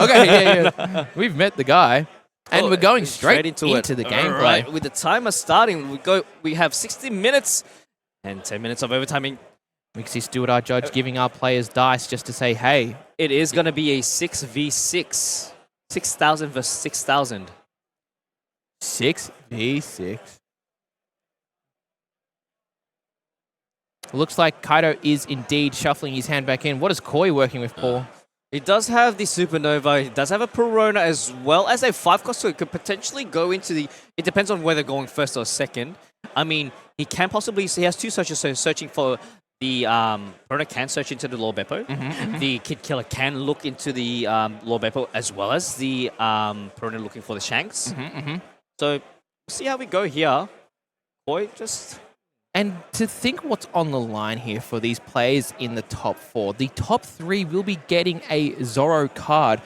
Okay, yeah. We've met the guy. And we're going straight into the gameplay. Right, with the timer starting, we have 60 minutes and 10 minutes of overtiming. Mixie Stewart, our judge, giving our players dice just to say, hey. It is going to be a 6v6. 6,000 versus 6,000. 6v6. Looks like Kaido is indeed shuffling his hand back in. What is Koi working with, Paul? He does have the Supernova, he does have a Perona as well as a 5-cost, so it could potentially go into the... It depends on whether going first or second. I mean, he can possibly... He has two searches, so searching for the... Perona can search into the Lord Beepo. The Kid Killer can look into the Lord Beepo as well as the Perona looking for the Shanks. So, we'll see how we go here. Koi just... And to think what's on the line here for these players in the top 4, the top 3 will be getting a Zoro card,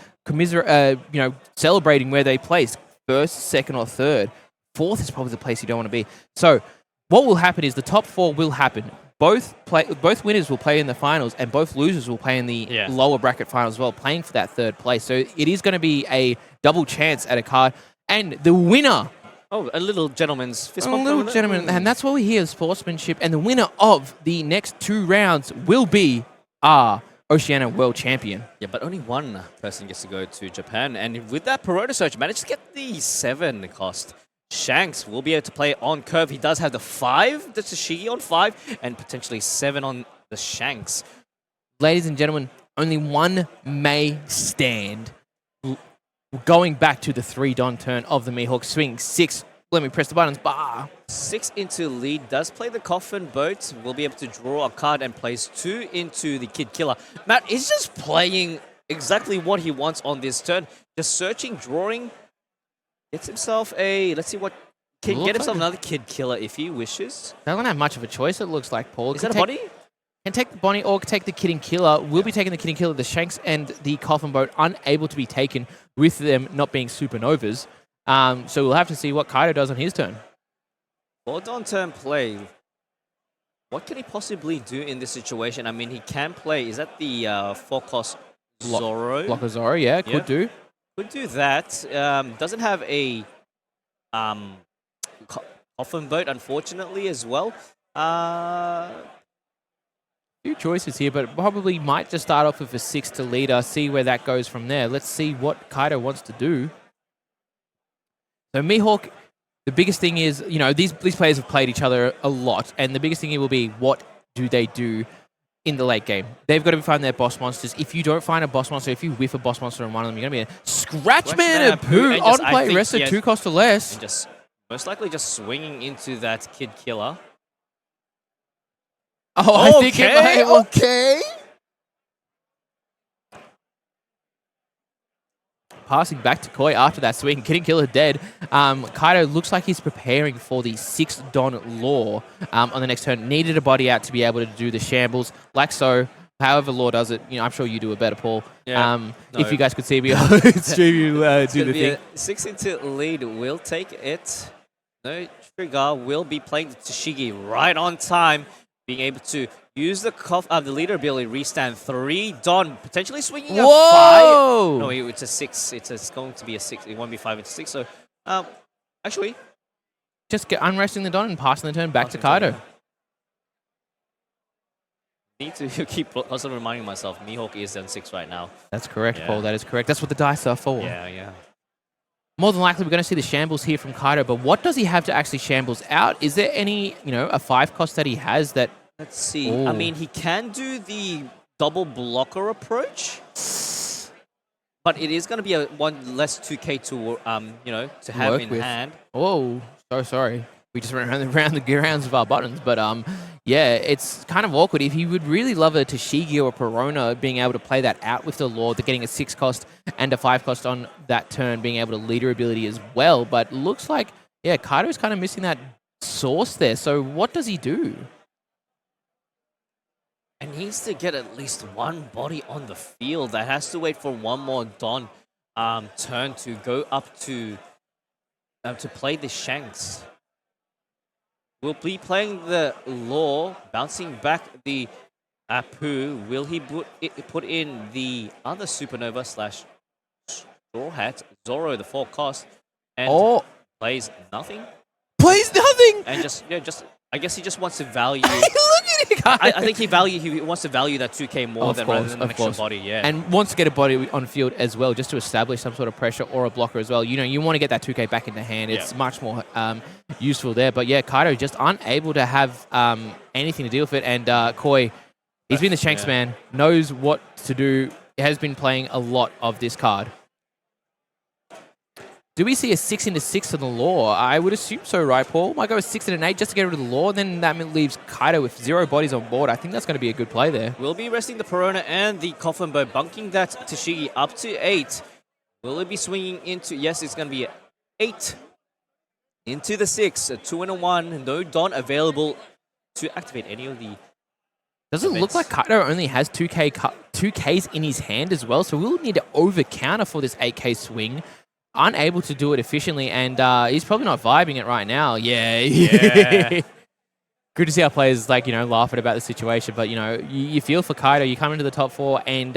celebrating where they place first, second, or third. Fourth is probably the place you don't want to be. So what will happen is the top 4 will happen. Both winners will play in the finals, and both losers will play in the lower bracket finals as well, playing for that third place. So it is going to be a double chance at a card, and the winner. Oh, a little gentleman's fist bump. A little gentleman, and that's what we hear, sportsmanship. And the winner of the next 2 rounds will be our Oceania World Champion. Yeah, but only one person gets to go to Japan. And with that Perona search, managed to get the 7 cost. Shanks will be able to play on curve. He does have the 5, the Tashigi on 5, and potentially 7 on the Shanks. Ladies and gentlemen, only one may stand. Going back to the 3 Don turn of the Mihawk, swing 6. Let me press the buttons. 6 into lead, does play the Coffin Boat. Will be able to draw a card and place 2 into the Kid Killer. Matt is just playing exactly what he wants on this turn. Just searching, drawing. Gets himself a... Let's see what... Can get himself another Kid Killer if he wishes. Doesn't have much of a choice, it looks like, Paul. Is that a body? Can take the Bonnie or take the Kid and Killer. We'll be taking the Kid and Killer. The Shanks and the Coffin Boat unable to be taken with them not being supernovas. So we'll have to see what Kaido does on his turn. For Don turn play, what can he possibly do in this situation? I mean, he can play. Is that the 4-cost Zoro? Blocker Zoro, yeah, could do. Could do that. Doesn't have a Coffin Boat, unfortunately, as well. Few choices here, but probably might just start off with a 6 to leader, see where that goes from there. Let's see what Kaido wants to do. So Mihawk, the biggest thing is, these players have played each other a lot, and the biggest thing here will be what do they do in the late game. They've got to find their boss monsters. If you don't find a boss monster, if you whiff a boss monster on one of them, you're going to be a Scratchman and Poo on play, rest of 2 cost or less. And just most likely just swinging into that Kid Killer. Oh, I think it might. Okay. Passing back to Koi after that swing. Kid and Killer dead. Kaido looks like he's preparing for the 6th Don Law on the next turn. Needed a body out to be able to do the shambles. Like so. However Law does it, I'm sure you do it better, Paul. Yeah, no. If you guys could see me on stream, you do the thing. 6 into lead will take it. No trigger. Will be playing the Tashigi right on time. Being able to use the leader ability, restand 3 Don, potentially swinging a 5. No, it's a 6. It's going to be a 6. It won't be 5, it's 6. So, actually, just unresting the Don and passing the turn back to Kaido. Need to keep also reminding myself, Mihawk is on 6 right now. That's correct, Paul. That is correct. That's what the dice are for. Yeah. More than likely, we're going to see the shambles here from Kaido, but what does he have to actually shambles out? Is there any, a 5 cost that he has that... Let's see. Ooh. I mean, he can do the double blocker approach, but it is going to be a 1 less 2k to have work in with. hand. Oh, so sorry. We just ran around the rounds of our buttons, but yeah, it's kind of awkward. If you would really love a Tashigi or a Perona being able to play that out with the Lord, they're getting a 6 cost and a 5 cost on that turn, being able to leader ability as well. But looks like, yeah, Kaido's kind of missing that source there. So what does he do? And needs to get at least 1 body on the field. That has to wait for 1 more Don turn to go up to play the Shanks. Will be playing the Law, bouncing back the Apu. Will he put in the other Supernova / Straw Hat, Zoro, the 4 cost, and Oh, plays nothing. plays nothing. And I guess he just wants to value. Look at it, guys. I think he wants to value that 2K more rather than an extra body. Yeah, And wants to get a body on field as well, just to establish some sort of pressure or a blocker as well. You know, you want to get that 2K back in the hand. It's much more useful there. But yeah, Kaido just unable to have anything to deal with it. And Koi, he's been the Shanks man, knows what to do. Has been playing a lot of this card. Do we see a 6 into 6 on the lore? I would assume so, right, Paul? Might go a 6 and an 8 just to get rid of the lore. Then that leaves Kaido with 0 bodies on board. I think that's going to be a good play there. We'll be resting the Perona and the Coffin Bow, bunking that Tashigi up to 8. Will it be swinging into... Yes, it's going to be 8 into the 6. A 2 and a 1. No Don available to activate any of the... Doesn't look like Kaido only has 2Ks in his hand as well, so we'll need to over-counter for this 8K swing. Unable to do it efficiently, and he's probably not vibing it right now. Yeah. Good to see our players, like, you know, laughing about the situation, but, you know, you feel for Kaido. You come into the top 4, and,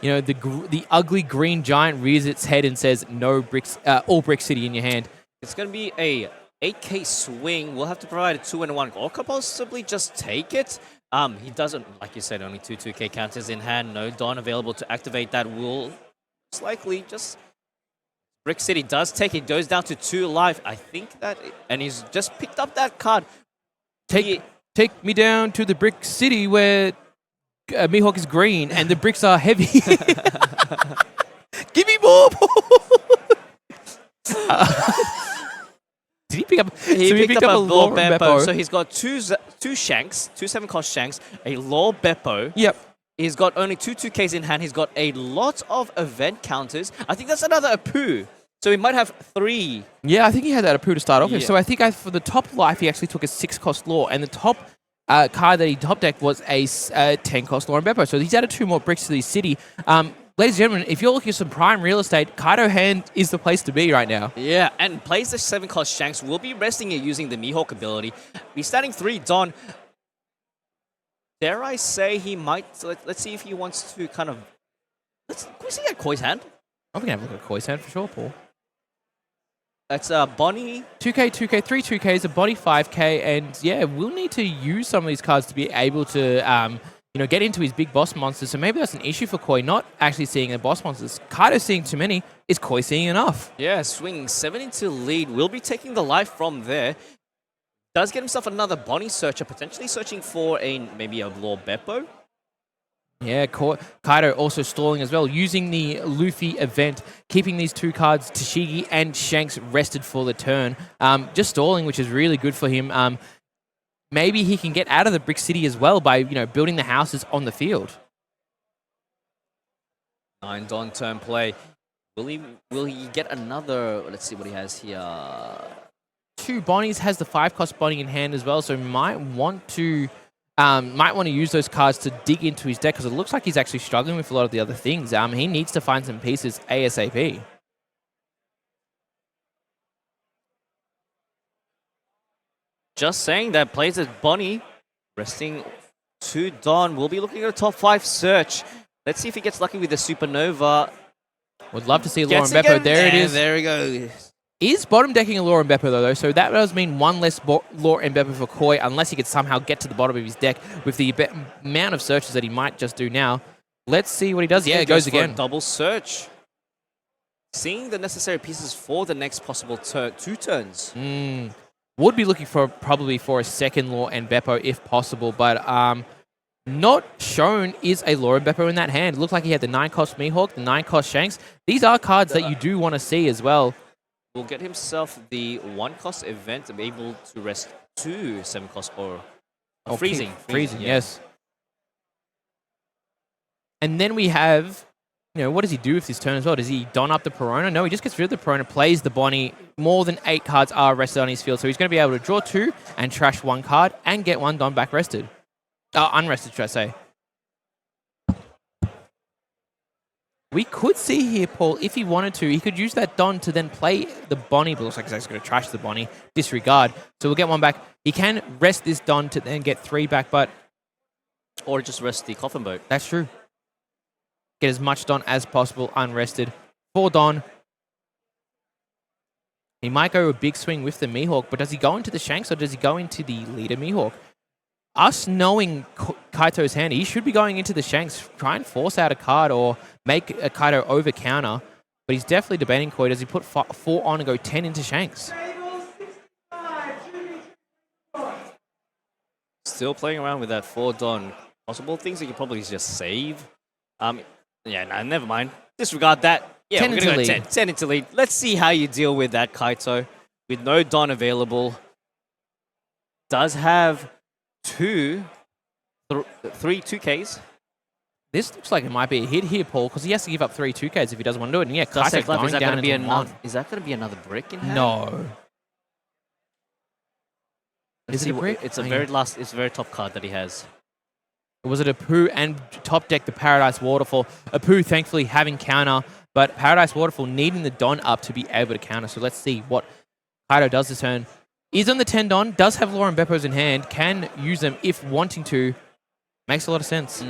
you know, the ugly green giant rears its head and says, no bricks, all Brick City in your hand. It's going to be a 8K swing. We'll have to provide a 2 and a 1, or could possibly just take it. He doesn't, like you said, only 2K counters in hand. No Don available to activate that. Will most likely just... Brick City does take it, goes down to 2 life. I think that... And he's just picked up that card. Take me down to the Brick City where Mihawk is green and the bricks are heavy. Give me more! Did he pick up... He picked up a Lore Beepo. So he's got two Shanks, 2 7-cost Shanks, a Lore Beepo. Yep. He's got only 2 2Ks in hand. He's got a lot of event counters. I think that's another Apu. So he might have 3. Yeah, I think he had that Apu to start off with. So I think for the top life, he actually took a 6-cost lore. And the top card that he top decked was a 10-cost lore and Beepo. So he's added 2 more bricks to the city. Ladies and gentlemen, if you're looking for some prime real estate, Kaido hand is the place to be right now. Yeah, and plays the 7-cost Shanks. Will be resting it using the Mihawk ability. He's standing 3 Don. Dare I say he might... Let's see if he wants to kind of... Can we see a Koi's hand? I'm going to have a look at Koi's hand for sure, Paul. That's Bonnie. 2K, 2K, 3 2Ks, a body 5K, and yeah, we'll need to use some of these cards to be able to, you know, get into his big boss monsters. So maybe that's an issue for Koi, not actually seeing the boss monsters. Kaido seeing too many. Is Koi seeing enough? Yeah, swinging 7 into lead. Will be taking the life from there. Does get himself another Bonnie searcher, potentially searching for maybe a Lore Beepo. Yeah, Kaido also stalling as well, using the Luffy event, keeping these 2 cards, Tashigi and Shanks, rested for the turn. Just stalling, which is really good for him. Maybe he can get out of the Brick City as well by, you know, building the houses on the field. 9 Don turn play. Will he get another? Let's see what he has here. 2 Bonnies, has the 5-cost Bonnie in hand as well, so might want to use those cards to dig into his deck, because it looks like he's actually struggling with a lot of the other things. He needs to find some pieces ASAP. Just saying that, plays as Bonnie, resting 2 Don. We'll be looking at a top 5 search. Let's see if he gets lucky with the Supernova. Would love to see Lore and Beepo. There it is. There we go. Is bottom decking a Lore and Beepo though, so that does mean 1 less Lore and Beepo for Koi, unless he could somehow get to the bottom of his deck with the amount of searches that he might just do now. Let's see what he does. Yeah, it goes again. Double search. Seeing the necessary pieces for the next possible 2 turns. Would be looking for probably for a second Lore and Beepo if possible, but not shown is a Lore and Beepo in that hand. It looked like he had the 9-cost Mihawk, the 9-cost Shanks. These are cards that you do want to see as well. Will get himself the 1-cost event to be able to rest 2 7-cost or freezing. Freezing, yes. And then we have, you know, what does he do with this turn as well? Does he don up the Perona? No, he just gets rid of the Perona, plays the Bonnie. More than 8 cards are rested on his field, so he's going to be able to draw 2 and trash 1 card and get 1 Don back rested. Unrested, should I say. We could see here, Paul, if he wanted to, he could use that Don to then play the Bonnie, but looks like he's actually going to trash the Bonnie. Disregard. So we'll get 1 back. He can rest this Don to then get 3 back, but... Or just rest the Coffin Boat. That's true. Get as much Don as possible unrested For Don. He might go a big swing with the Mihawk, but does he go into the Shanks or does he go into the leader Mihawk? Us knowing Kaito's hand, he should be going into the Shanks, try and force out a card or make a Kaido over counter. But he's definitely debating Koi. Does he put 4 on and go 10 into Shanks? Still playing around with that 4 Don. Possible things that you probably just save. Yeah, nah, never mind. Disregard that. Yeah, 10 we're going to into go lead. 10 into lead. Let's see how you deal with that Kaito. With no Don available. Does have 3 2Ks. This looks like it might be a hit here, Paul, because he has to give up 3 2Ks if he doesn't want to do it. And yeah, Kaito going is that down gonna be into 1. Is that going to be another brick in hand? No. Let's Is it see a brick? It's a very top card that he has. Was it Apu and top deck the Paradise Waterfall? Apu thankfully having counter, but Paradise Waterfall needing the Don up to be able to counter. So let's see what Kaido does this turn. Is on the 10 Don, does have Lauren Beppos in hand, can use them if wanting to. Makes a lot of sense.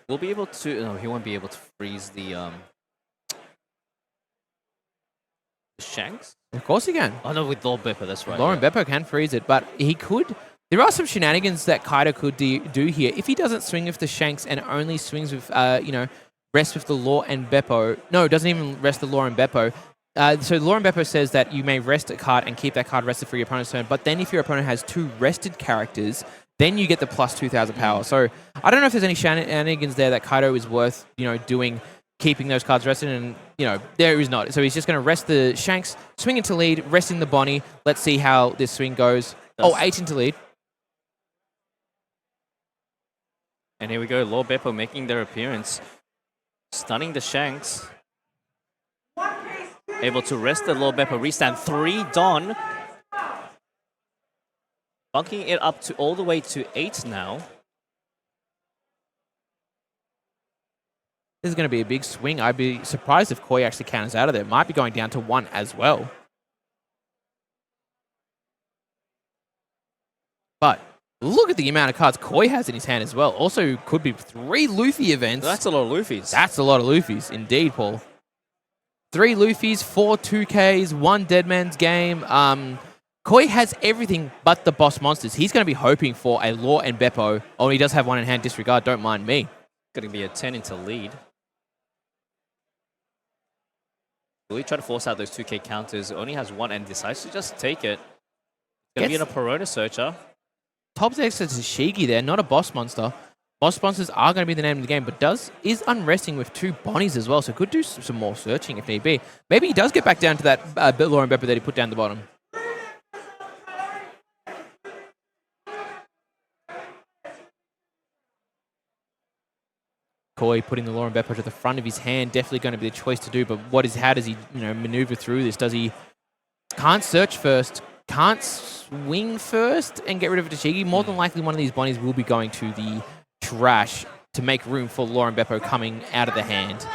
We'll be able to... No, he won't be able to freeze the Shanks? Of course he can. Oh no, with Lord Beppo, that's right. Lauren Beppo can freeze it, but he could... There are some shenanigans that Kaido could do here. If he doesn't swing with the Shanks and only swings with, rest with the Law and Beppo... No, doesn't even rest the Law and Beppo. So Lauren Beppo says that you may rest a card and keep that card rested for your opponent's turn, but then if your opponent has 2 rested characters, then you get the plus 2,000 power. So I don't know if there's any shenanigans there that Kaido is worth, doing, keeping those cards rested, and, there is not. So he's just going to rest the Shanks, swing into lead, resting the Bonnie. Let's see how this swing goes. 8 into lead. And here we go, Lord Beppo making their appearance. Stunning the Shanks. Able to rest the Lord Beppo, restand 3 Don. Bunking it up to all the way to 8 now. This is going to be a big swing. I'd be surprised if Koi actually counters out of there. Might be going down to 1 as well. But look at the amount of cards Koi has in his hand as well. Also could be 3 Luffy events. That's a lot of Luffys. That's a lot of Luffys, indeed, Paul. 3 Luffys, 4 2Ks, 1 Deadman's Game. Koi has everything but the boss monsters. He's going to be hoping for a Law and Beppo. Oh, he does have 1 in hand. Disregard, don't mind me. Going to be a 10 into lead. Will he try to force out those 2K counters? Only has 1 and decides to just take it. Going to be in a Perona Searcher. Top decks is a Shigi there, not a boss monster. Boss monsters are going to be the name of the game, but is unresting with 2 Bonnies as well, so could do some more searching if need be. Maybe he does get back down to that Lauren Beppo that he put down the bottom. Koi putting the Lauren Beppo to the front of his hand, definitely going to be the choice to do, but how does he maneuver through this? Does he... Can't search first, can't swing first and get rid of a Tashigi? More than likely one of these Bonnies will be going to the trash to make room for Lauren Beppo coming out of the hand.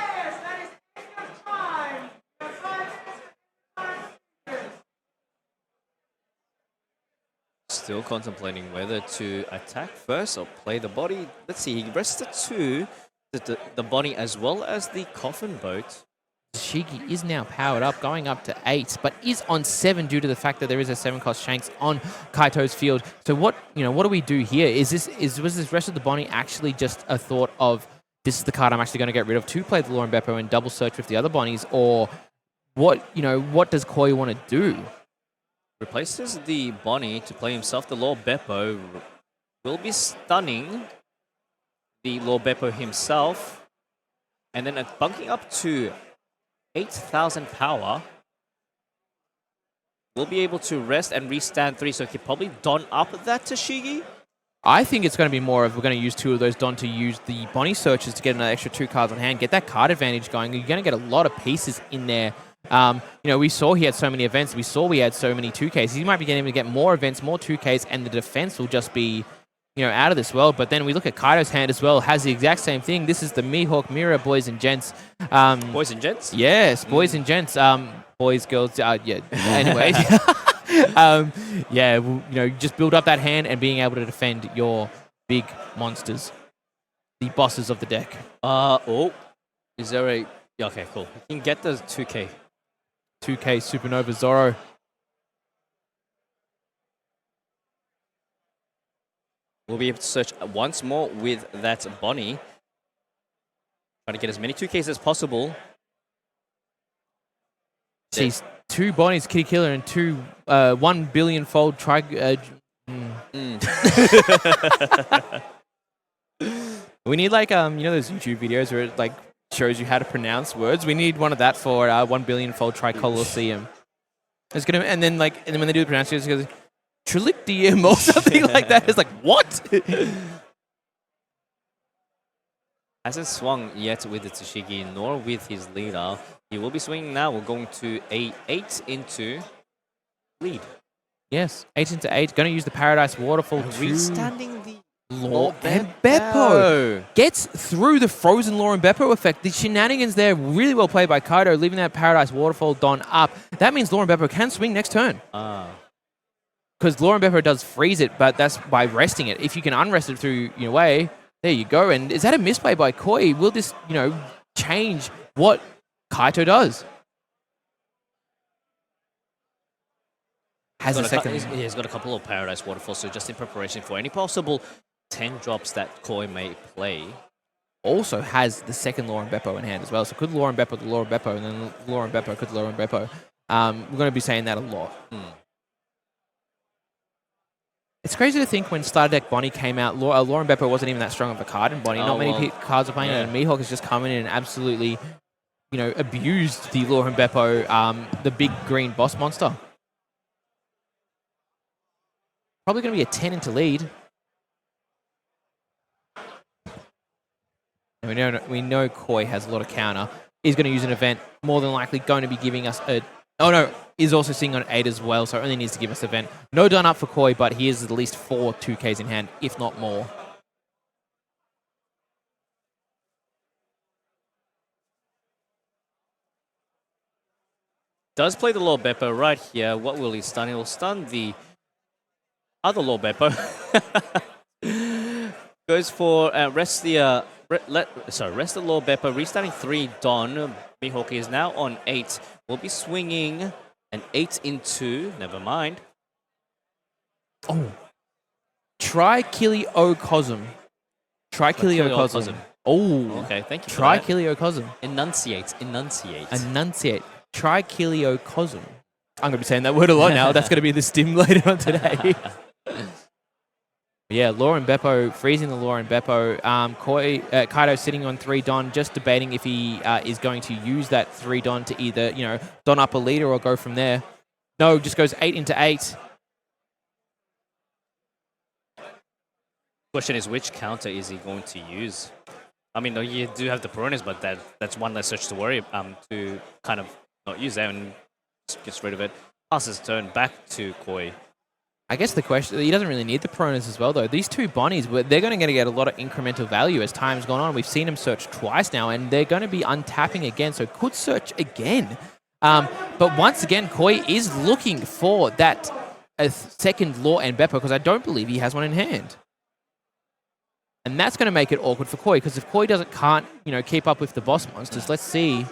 Still contemplating whether to attack first or play the body. Let's see, he rested 2, the Bonnie as well as the Coffin Boat. Shigi is now powered up, going up to 8, but is on 7 due to the fact that there is a 7-cost Shanks on Kaito's field. So what do we do here? Was this rest of the Bonnie actually just a thought of, this is the card I'm actually going to get rid of to play the Lauren Beppo and double search with the other Bonnies, or what does Koi want to do? Replaces the Bonnie to play himself. The Lord Beppo will be stunning the Lord Beppo himself, and then bunking up to 8,000 power. We'll be able to rest and restand 3, so he could probably don up that Tashigi. I think it's going to be more of, we're going to use 2 of those Don to use the Bonnie searches to get another extra 2 cards on hand, get that card advantage going. You're going to get a lot of pieces in there. We saw he had so many events. We saw we had so many 2Ks. He might be able to get more events, more 2Ks, and the defense will just be, out of this world. But then we look at Kaido's hand as well, has the exact same thing. This is the Mihawk mirror, boys and gents. Boys and gents? Yes, boys and gents. Boys, girls, yeah. Anyways. Just build up that hand and being able to defend your big monsters, the bosses of the deck. Is there a... Yeah, okay, cool. You can get the 2K. 2K Supernova Zoro. We'll be able to search once more with that Bonnie. Trying to get as many 2Ks as possible. Jeez, 2 Bonnies, Kitty Killer, and 2 1 billion fold try. We need like you know those YouTube videos where it like shows you how to pronounce words. We need one of that for 1 billion fold Tricolosseum. It's gonna and then when they do the pronunciation, it goes Trilictium or something like that. It's like what? Hasn't swung yet with the Tsushigi, nor with his leader. He will be swinging now. We're going to a 8 into lead. Yes, 8 into 8. Going to use the Paradise Waterfall. Restanding the Lore and Beepo gets through the frozen Lore and Beepo effect. The shenanigans there really well played by Kaido, leaving that Paradise Waterfall Don up. That means Lore and Beepo can swing next turn. Because Lore and Beepo does freeze it, but that's by resting it. If you can unrest it through your way, there you go. And is that a misplay by Koi? Will this, change what Kaito does? Has a second. He's got a couple of Paradise Waterfalls, so just in preparation for any possible 10 drops that Koi may play. Also has the second Lore and Beepo in hand as well. So could Lore and Beepo the Lore and Beepo, and then Lore and Beepo could Lore and Beepo. We're going to be saying that a lot. It's crazy to think when Starter Deck Bonnie came out, Lore and Beepo wasn't even that strong of a card in Bonnie. Not many cards are playing it, and Mihawk has just come in and absolutely, abused the Lore and Beepo, the big green boss monster. Probably going to be a 10 into lead. And we know Koi has a lot of counter. He's going to use an event. More than likely going to be giving us a... Oh, no. Is also sitting on 8 as well, so only needs to give us an event. No done up for Koi, but he has at least 4 2Ks in hand, if not more. Does play the Lord Beepo right here. What will he stun? He will stun the other Lord Beepo. Goes for rest the Lord Beepo, restarting 3 Don. Mihawk is now on 8. We'll be swinging an 8 into, never mind. Oh. Trichiliocosm. Trichiliocosm. Oh. Okay, thank you. Trichiliocosm. Enunciate. Trichiliocosm. I'm going to be saying that word a lot now. That's going to be the stim later on today. Yeah, Lore and Beepo, freezing the Lore and Beepo. Kaido sitting on 3 Don, just debating if he is going to use that 3 Don to either, Don up a leader or go from there. No, just goes 8 into 8. Question is, which counter is he going to use? I mean, you do have the Peronis, but that's one less search to worry to kind of not use that and gets rid of it. Passes turn back to Koi. I guess the question, he doesn't really need the Peronis as well, though. These 2 Bonnies, they're going to get a lot of incremental value as time's gone on. We've seen them search twice now, and they're going to be untapping again, so could search again. But once again, Koi is looking for that second Lore and Beepo, because I don't believe he has one in hand. And that's going to make it awkward for Koi, because if Koi can't keep up with the boss monsters, let's see.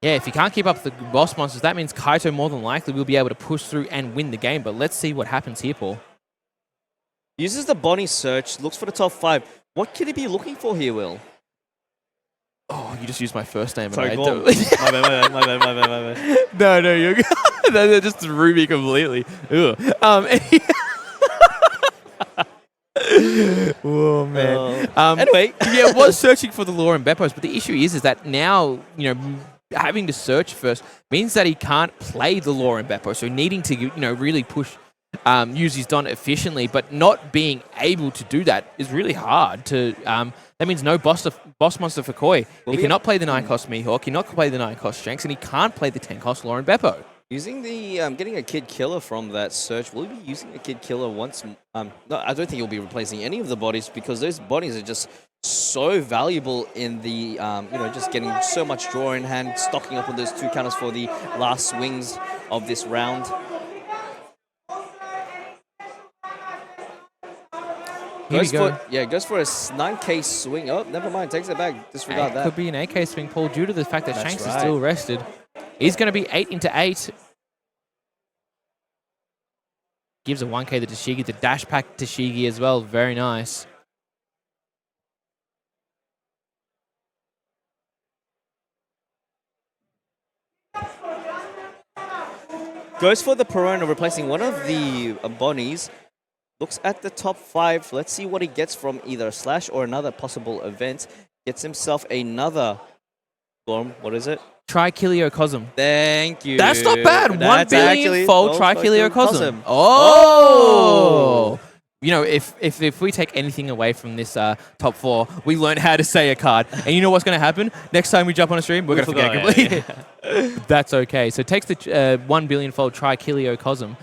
Yeah, if he can't keep up with the boss monsters, that means Kaito more than likely will be able to push through and win the game. But let's see what happens here, Paul. Uses the Bonnie search, looks for the top 5. What could he be looking for here, Will? Oh, you just used my first name. Sorry, go on. My bad. No, you're good. That just threw me completely. Oh, man. Anyway. Yeah, was searching for the Lore and Beepos, but the issue is that now, having to search first means that he can't play the Lore and Beepo, so needing to, really push, use his Don efficiently, but not being able to do that is really hard to, that means no boss monster for Koi. He cannot play the 9-cost Mihawk, he cannot play the 9-cost Shanks, and he can't play the 10-cost Lore and Beepo. Using the, getting a Kid Killer from that search, will he be using a Kid Killer once? No, I don't think he'll be replacing any of the bodies because those bodies are just so valuable in the, just getting so much draw in hand, stocking up on those 2 counters for the last swings of this round. Here we go. Goes for a 9k swing. Oh, never mind. Takes it back. Disregard that. Could be an AK swing, Paul, due to the fact that That's Shanks is right. still rested. He's going to be 8 into 8. Gives a 1k to Tashigi, the dash pack Tashigi as well. Very nice. Goes for the Perona, replacing one of the Bonnies. Looks at the top 5. Let's see what he gets from either a slash or another possible event. Gets himself another Gorm. What is it? Trikiliocosm. Thank you. That's not bad. That's 1 billion actually fold no Trikiliocosm. fucking Oh! You know, if we take anything away from this top 4, we learn how to say a card. And you know what's going to happen? Next time we jump on a stream, we're going to forget it completely. That's okay. So takes the 1 billion fold Trikiliocosm.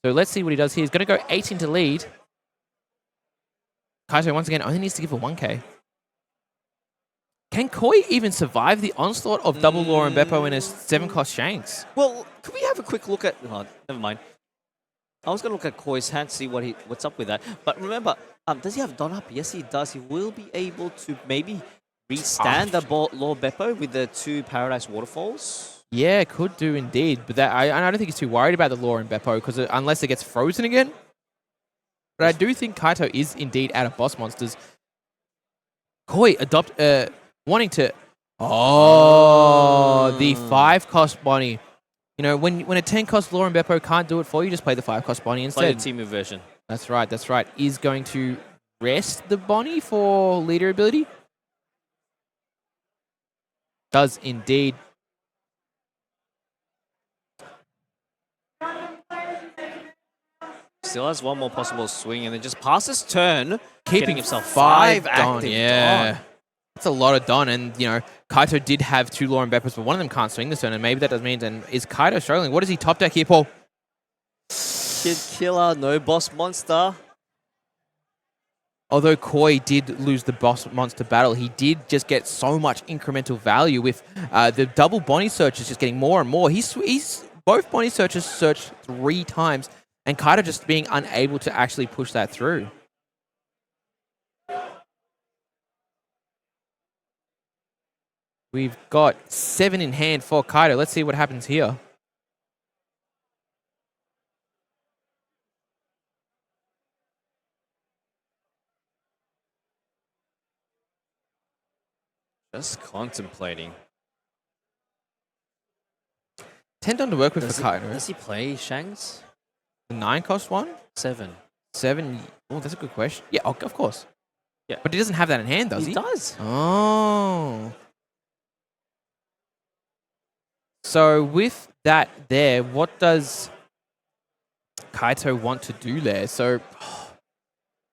So let's see what he does here. He's going to go 8 into lead. Kaido, once again, only needs to give a 1k. Can Koi even survive the onslaught of double Law and Beepo in a 7-cost Shanks? Well, could we have a quick look at... Oh, never mind. I was going to look at Koi's hand, see what's up with that. But remember, does he have Don up? Yes, he does. He will be able to maybe restand the Law Beepo with the 2 Paradise Waterfalls. Yeah, could do indeed. But that I don't think he's too worried about the Law and Beepo, because unless it gets frozen again. But I do think Kaido is indeed out of boss monsters. Koi wanting to... Oh, the 5-cost Bonnie. You know, when a 10-cost Law and Beepo can't do it for you, just play the 5-cost Bonnie instead. Play the team version. That's right, that's right. Is going to rest the Bonnie for leader ability. Does indeed. Still has one more possible swing and then just passes turn. Keeping himself 5 5 Don. active Yeah. Don. That's a lot of Don, and you know, Kaido did have 2 Law and Beepos, but one of them can't swing this turn, and maybe that does mean, and is Kaido struggling? What is he top deck here, Paul? Kid Killer, no boss monster. Although Koi did lose the boss monster battle, he did just get so much incremental value with the double Bonnie searches just getting more and more. He's both Bonnie searches searched 3 times, and Kaido just being unable to actually push that through. We've got 7 in hand for Kaido. Let's see what happens here. Just contemplating. 10 Don to work with for Kaido. Does he play Shanks? The 9-cost one? 7. 7. Oh, that's a good question. Yeah, of course. Yeah. But he doesn't have that in hand, does he? He does. Oh. So with that there, what does Kaido want to do there? So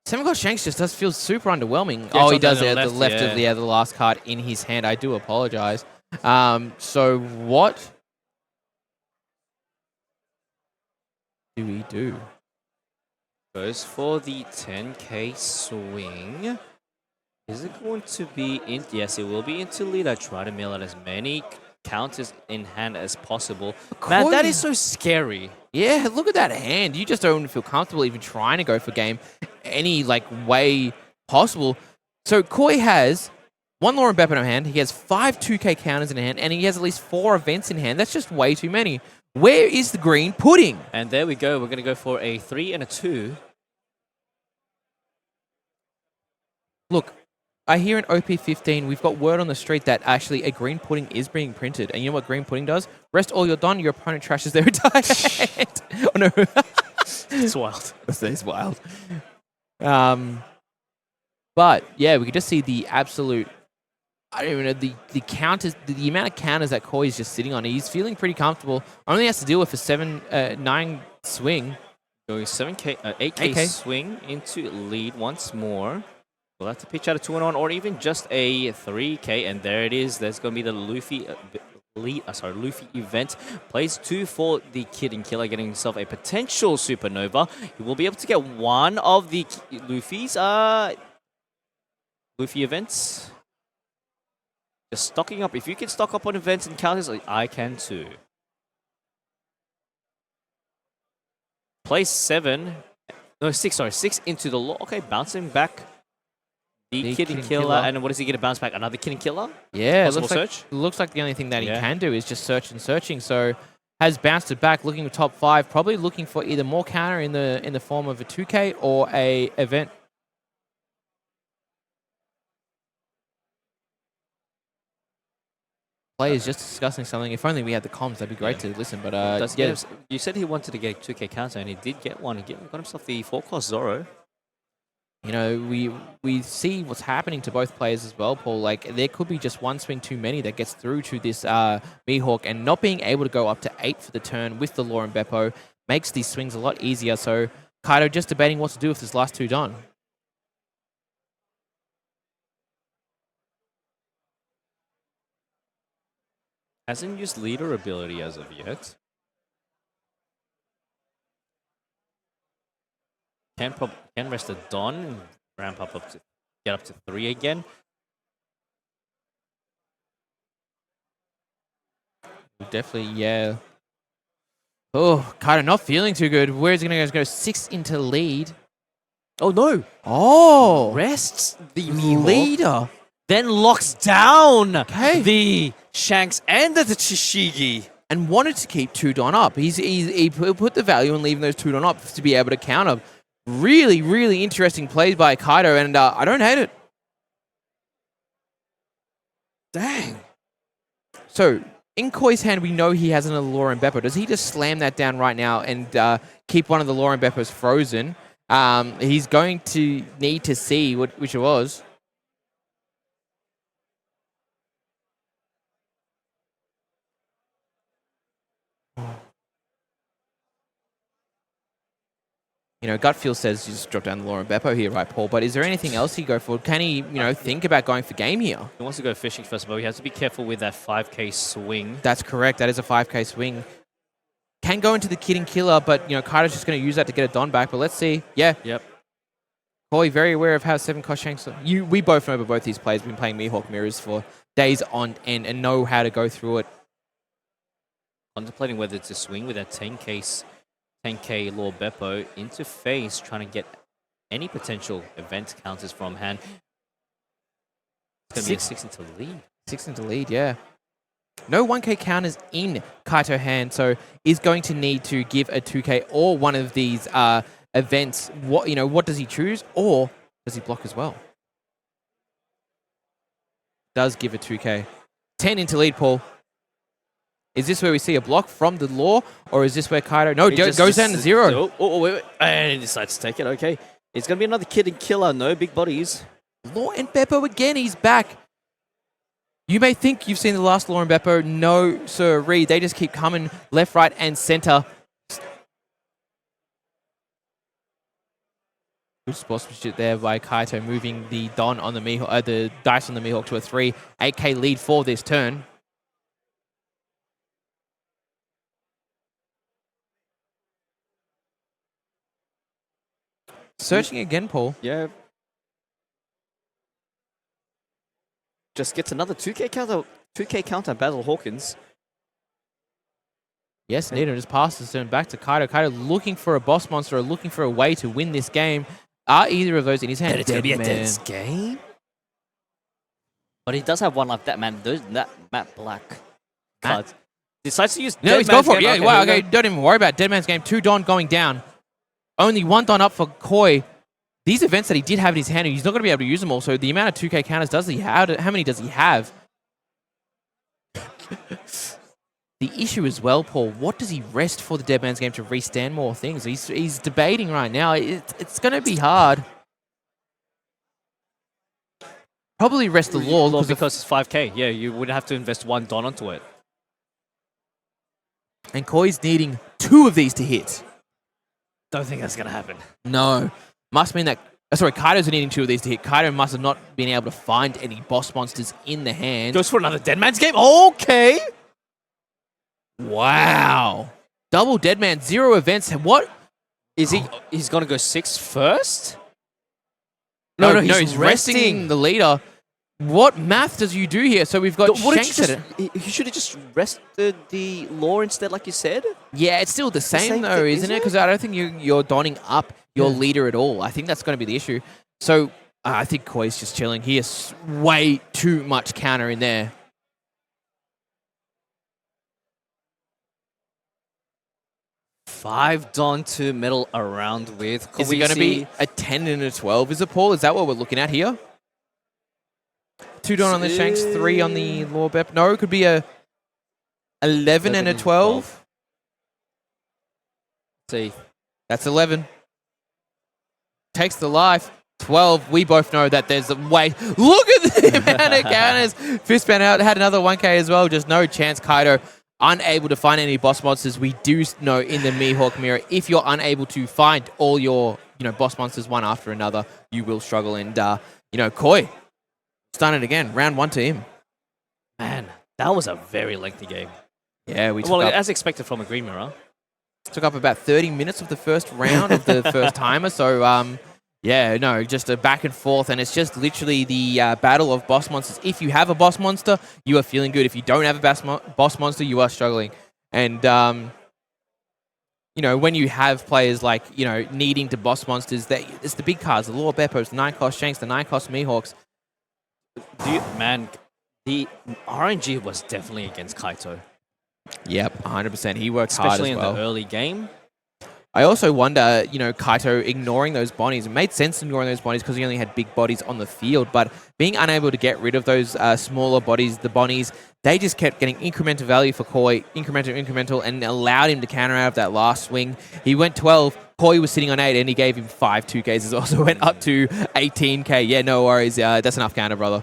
7-cost Shanks just does feel super underwhelming. Yeah, He does it at the left, left of the last card in his hand. I do apologize. So what do we do? Goes for the 10k swing. Is it going to be in? Yes, it will be into lead. I try to mill out as many counters in hand as possible. Man, that is so scary. Yeah, look at that hand. You just don't feel comfortable even trying to go for game any way possible. So Koi has 1 Law and Beepo in hand. He has 5 2k counters in hand, and he has at least 4 events in hand. That's just way too many. Where is the green pudding? And there we go. We're going to go for a 3 and a 2. Look, I hear in OP15, we've got word on the street that actually a green pudding is being printed. And you know what green pudding does? Rest all your Don, your opponent trashes their entire hand. Oh, no. It's wild. That is wild. But, yeah, we could just see the absolute... I don't even know, the counters, the amount of counters that Koi is just sitting on. He's feeling pretty comfortable. Only has to deal with a 9 swing. Going 8k swing into lead once more. We'll have to pitch out a 2-1 or even just a 3k, and there it is. There's going to be the Luffy Luffy event. Plays 2 for the Kid and Killer, getting himself a potential supernova. He will be able to get one of the Luffy's Luffy events. Just stocking up. If you can stock up on events and counters, I can too. Place 7. No, 6, sorry. 6 into the law. Okay, bouncing back. The Kid and Killer. Killer. And what is he going to bounce back? Another Kid and Killer? Yeah, Possible search? looks like the only thing that he Yeah. can do is just search and searching. So has bounced it back, looking at top 5, probably looking for either more counter in the form of a 2K or a event. Players just discussing something. If only we had the comms, that'd be great to listen. But yeah, You said he wanted to get a 2K counter, and he did get one. He got himself the 4-cost Zoro. you know, we see what's happening to both players as well, Paul. Like, there could be just one swing too many that gets through to this Mihawk, and not being able to go up to 8 for the turn with the Law and Beepo makes these swings a lot easier. So Kaido just debating what to do with his last 2 done. Hasn't used leader ability as of yet. Can rest a Don and ramp up to get up to 3 again. Definitely, yeah. Oh, Kaido not feeling too good. Where is he going to go? 6 into lead. Oh no! Oh! Rests the Leader. then locks down Okay. the Shanks and the Tashigi. And wanted to keep 2 Don up. He put the value in leaving those 2 Don up to be able to counter. Really, really interesting plays by Kaido, and I don't hate it. Dang. So, in Koi's hand, we know he has another Law and Beepo. Does he just slam that down right now and keep one of the Law and Beepos frozen? He's going to need to see which it was. You know, gut feel says you just drop down the Law and Beepo here, right, Paul? But is there anything else he go for? Can he, think about going for game here? He wants to go fishing first, but he has to be careful with that 5k swing. That's correct. That is a 5k swing. Can go into the Kid and Killer, but, Kaido's just going to use that to get a Don back. But let's see. Yeah. Yep. Koi, very aware of how 7-cost Shanks... We both know both these players. We've been playing Mihawk Mirrors for days on end and know how to go through it. Contemplating whether to swing with that 10k Law Beepo into face, trying to get any potential event counters from hand. It's going to be a 6 into lead. 6 into lead, yeah. No 1k counters in Kaito hand, so is going to need to give a 2k or one of these events. What does he choose, or does he block as well? Does give a 2k. 10 into lead, Paul. Is this where we see a block from the Law, or is this where Kaido... No, goes down to 0. Wait. And he decides to take it, okay. It's going to be another Kid and Killer, no big bodies. Law and Beepo again, he's back. You may think you've seen the last Law and Beepo. No, sirree. They just keep coming left, right, and center. Good sportsmanship there by Kaito, moving the Don on the Mihawk, the dice on the Mihawk to a 3. 8k lead for this turn. Searching again, Paul. Yeah. Just gets another 2k counter Basil Hawkins. Yes, Nito just passes turn back to Kaido. Kaido looking for a boss monster or looking for a way to win this game. Are either of those in his hand? It's going to be a dense game. But he does have one like that, man. That Matt Black cards. Decides to use No, he's going for it. Yeah, wow, okay, don't even worry about it. Dead Man's Game. 2 Don going down. Only 1 Don up for Koi. These events that he did have in his hand, he's not going to be able to use them all. So the amount of 2k counters does he have? How many does he have? The issue as well, Paul, what does he rest for the Dead Man's Game to restand more things? He's debating right now. It's going to be hard. Probably rest the Law because it's 5k. Yeah, you would have to invest 1 Don onto it. And Koi's needing 2 of these to hit. Don't think that's going to happen. No. Must mean that... Kaido's needing 2 of these to hit. Kaido must have not been able to find any boss monsters in the hand. Goes for another Dead Man's Game. Okay. Wow. Double Dead Man, 0 events. What? Is he... He's going to go 6 first? No, he's resting the leader. What math does you do here? So we've got Shanks at it. You should have just rested the Law instead, like you said. Yeah, it's still the same though, isn't it? Because I don't think you're donning up your leader at all. I think that's going to be the issue. So I think Koi's just chilling. He has way too much counter in there. Five Don to middle around with. Is it going to be a 10 and a 12? Is it, Paul? Is that what we're looking at here? 2 Don on the Shanks, 3 on the Lawbep. No, it could be a 11 and a 12. See. That's 11. Takes the life. 12. We both know that there's a way. Look at the amount of counters. Fistman out had another 1K as well. Just no chance. Kaido unable to find any boss monsters. We do know in the Mihawk mirror, if you're unable to find all your boss monsters one after another, you will struggle. And Koi done it again. Round 1 to him. Man, that was a very lengthy game. Yeah, we took well, up, as expected from a Green Mirror. Took up about 30 minutes of the first round of the first timer. So, yeah, no, just a back and forth. And it's just literally the battle of boss monsters. If you have a boss monster, you are feeling good. If you don't have a boss monster, you are struggling. And, when you have players like, needing to boss monsters, it's the big cards, the Law Beppos, the 9-cost Shanks, the 9-cost Mihawks. Man, the RNG was definitely against Kaido. Yep, 100%. He works hard as well. Especially in the early game. I also wonder, Kaido ignoring those bodies. It made sense ignoring those bodies because he only had big bodies on the field, but being unable to get rid of those smaller bodies, the bonnies, they just kept getting incremental value for Koi, incremental, and allowed him to counter out of that last swing. He went 12. Koi was sitting on 8, and he gave him 5 2Ks as well, so went up to 18K. Yeah, no worries. That's enough counter, brother.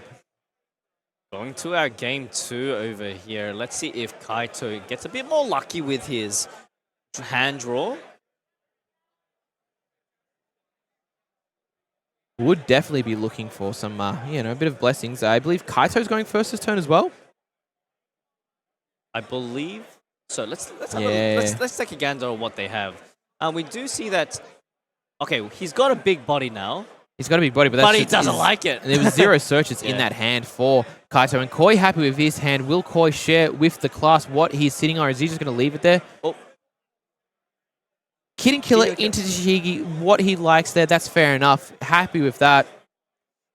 Going to our game 2 over here. Let's see if Kaido gets a bit more lucky with his hand draw. Would definitely be looking for some, a bit of blessings. I believe Kaito's going first this turn as well. I believe so. Let's take a gander on what they have. We do see that. Okay, he's got a big body now. He's got a big body, but he doesn't like it. And there was 0 searches in that hand for Kaido, and Koi happy with his hand. Will Koi share with the class what he's sitting on, or is he just going to leave it there? Oh. Kid and Killer into Tashigi, what he likes there, that's fair enough. Happy with that.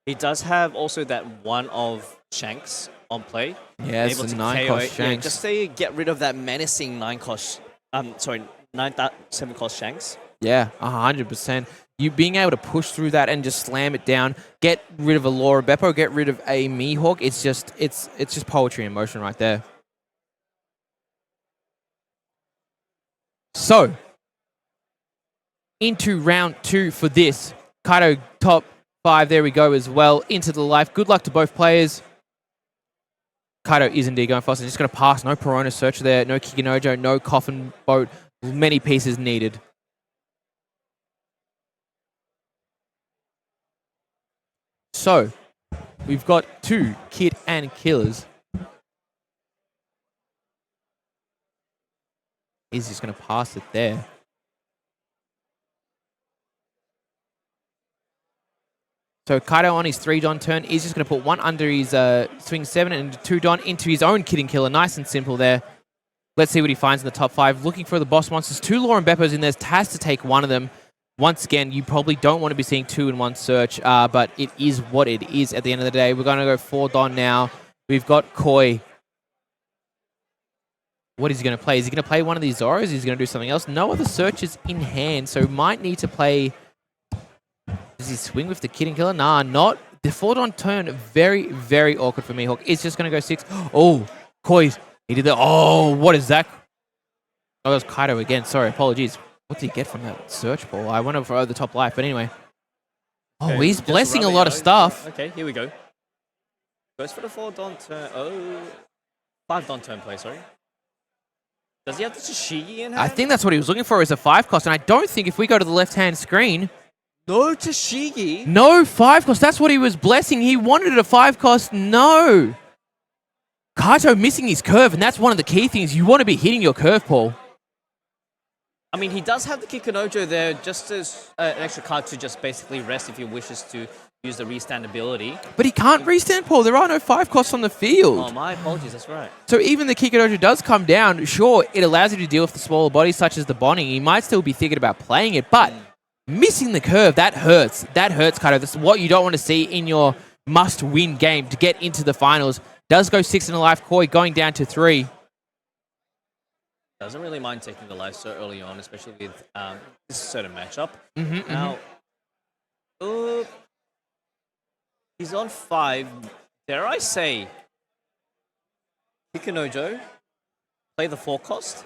He does have also that one of Shanks on play. Yeah, it's a 9-cost Shanks. Yeah, just to get rid of that menacing 9-cost, 7-cost Shanks. Yeah, 100%. You being able to push through that and just slam it down, get rid of a Laura Beppo, get rid of a Mihawk, it's just poetry in motion right there. So, into round 2 for this. Kaido top 5, there we go as well, into the life. Good luck to both players. Kaido is indeed going fast. He's just going to pass. No Piranha Searcher there, no Kikinojo, no Coffin Boat. Many pieces needed. So, we've got 2 Kid and Killers. He's just going to pass it there. So Kaido on his 3 Don turn is just going to put 1 under his swing 7 and 2 Don into his own Kid and Killer. Nice and simple there. Let's see what he finds in the top 5. Looking for the boss monsters. 2 Lauren Beppos in there. Has to take one of them. Once again, you probably don't want to be seeing 2 in 1 search, but it is what it is at the end of the day. We're going to go 4 Don now. We've got Koi. What is he going to play? Is he going to play one of these Zoros? Is he going to do something else? No other searches in hand, so might need to play... Does he swing with the Kid and Killer? Nah, not. The 4 Don turn, very, very awkward for Mihawk. It's just going to go 6. Oh, Koi. He did that. Oh, what is that? Oh, that was Kaido again. Sorry, apologies. What did he get from that search ball? I went over for the top life, but anyway. Oh, okay, he's blessing a lot of stuff. Okay, here we go. Goes for the 4 Don turn. Oh, 5 Don turn play, sorry. Does he have the Tashigi in hand? I think that's what he was looking for, is a 5-cost, and I don't think if we go to the left-hand screen... No Tashigi? No 5-cost, that's what he was blessing. He wanted a 5-cost, no. Kaido missing his curve, and that's one of the key things. You want to be hitting your curve, Paul. I mean, he does have the Kikinojo there just as an extra card to just basically rest if he wishes to use the restand ability. But he can't restand, Paul. There are no 5-costs on the field. Oh, my apologies. That's right. So even the Kikinojo does come down. Sure, it allows you to deal with the smaller bodies such as the Bonnie. He might still be thinking about playing it, but Missing the curve, that hurts. That hurts, Kaido. That's what you don't want to see in your must-win game to get into the finals. Does go 6 in a life. Koi going down to 3. Doesn't really mind taking the life so early on, especially with this certain matchup. Mm-hmm, Now, he's on 5. Dare I say, Hikunojo, play the 4 cost?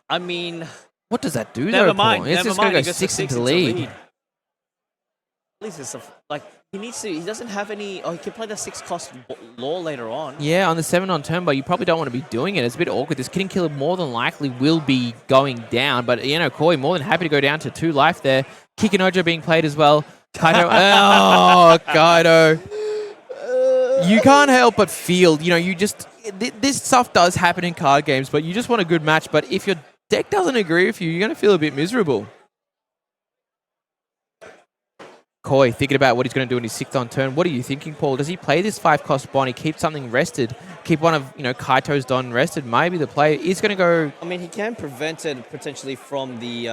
I mean... What does that do, Never though, mind. Paul? It's Never just mind. going He to go goes 6 into into lead. At least it's like he needs to. He doesn't have any. Oh, he can play the 6 cost law later on. Yeah, on the 7 on turn, but you probably don't want to be doing it. It's a bit awkward. This Kidding Killer more than likely will be going down, but you know, Koi more than happy to go down to 2 life there. Kikinojo being played as well. Kaido. Oh, Kaido. You can't help but feel, you know, you just. This stuff does happen in card games, but you just want a good match. But if your deck doesn't agree with you, you're going to feel a bit miserable. Koi thinking about what he's going to do in his 6th on turn. What are you thinking, Paul? Does he play this 5-cost Bonnie, keep something rested, keep one of Kaito's Don rested? Maybe the play is going to go. I mean, he can prevent it potentially from the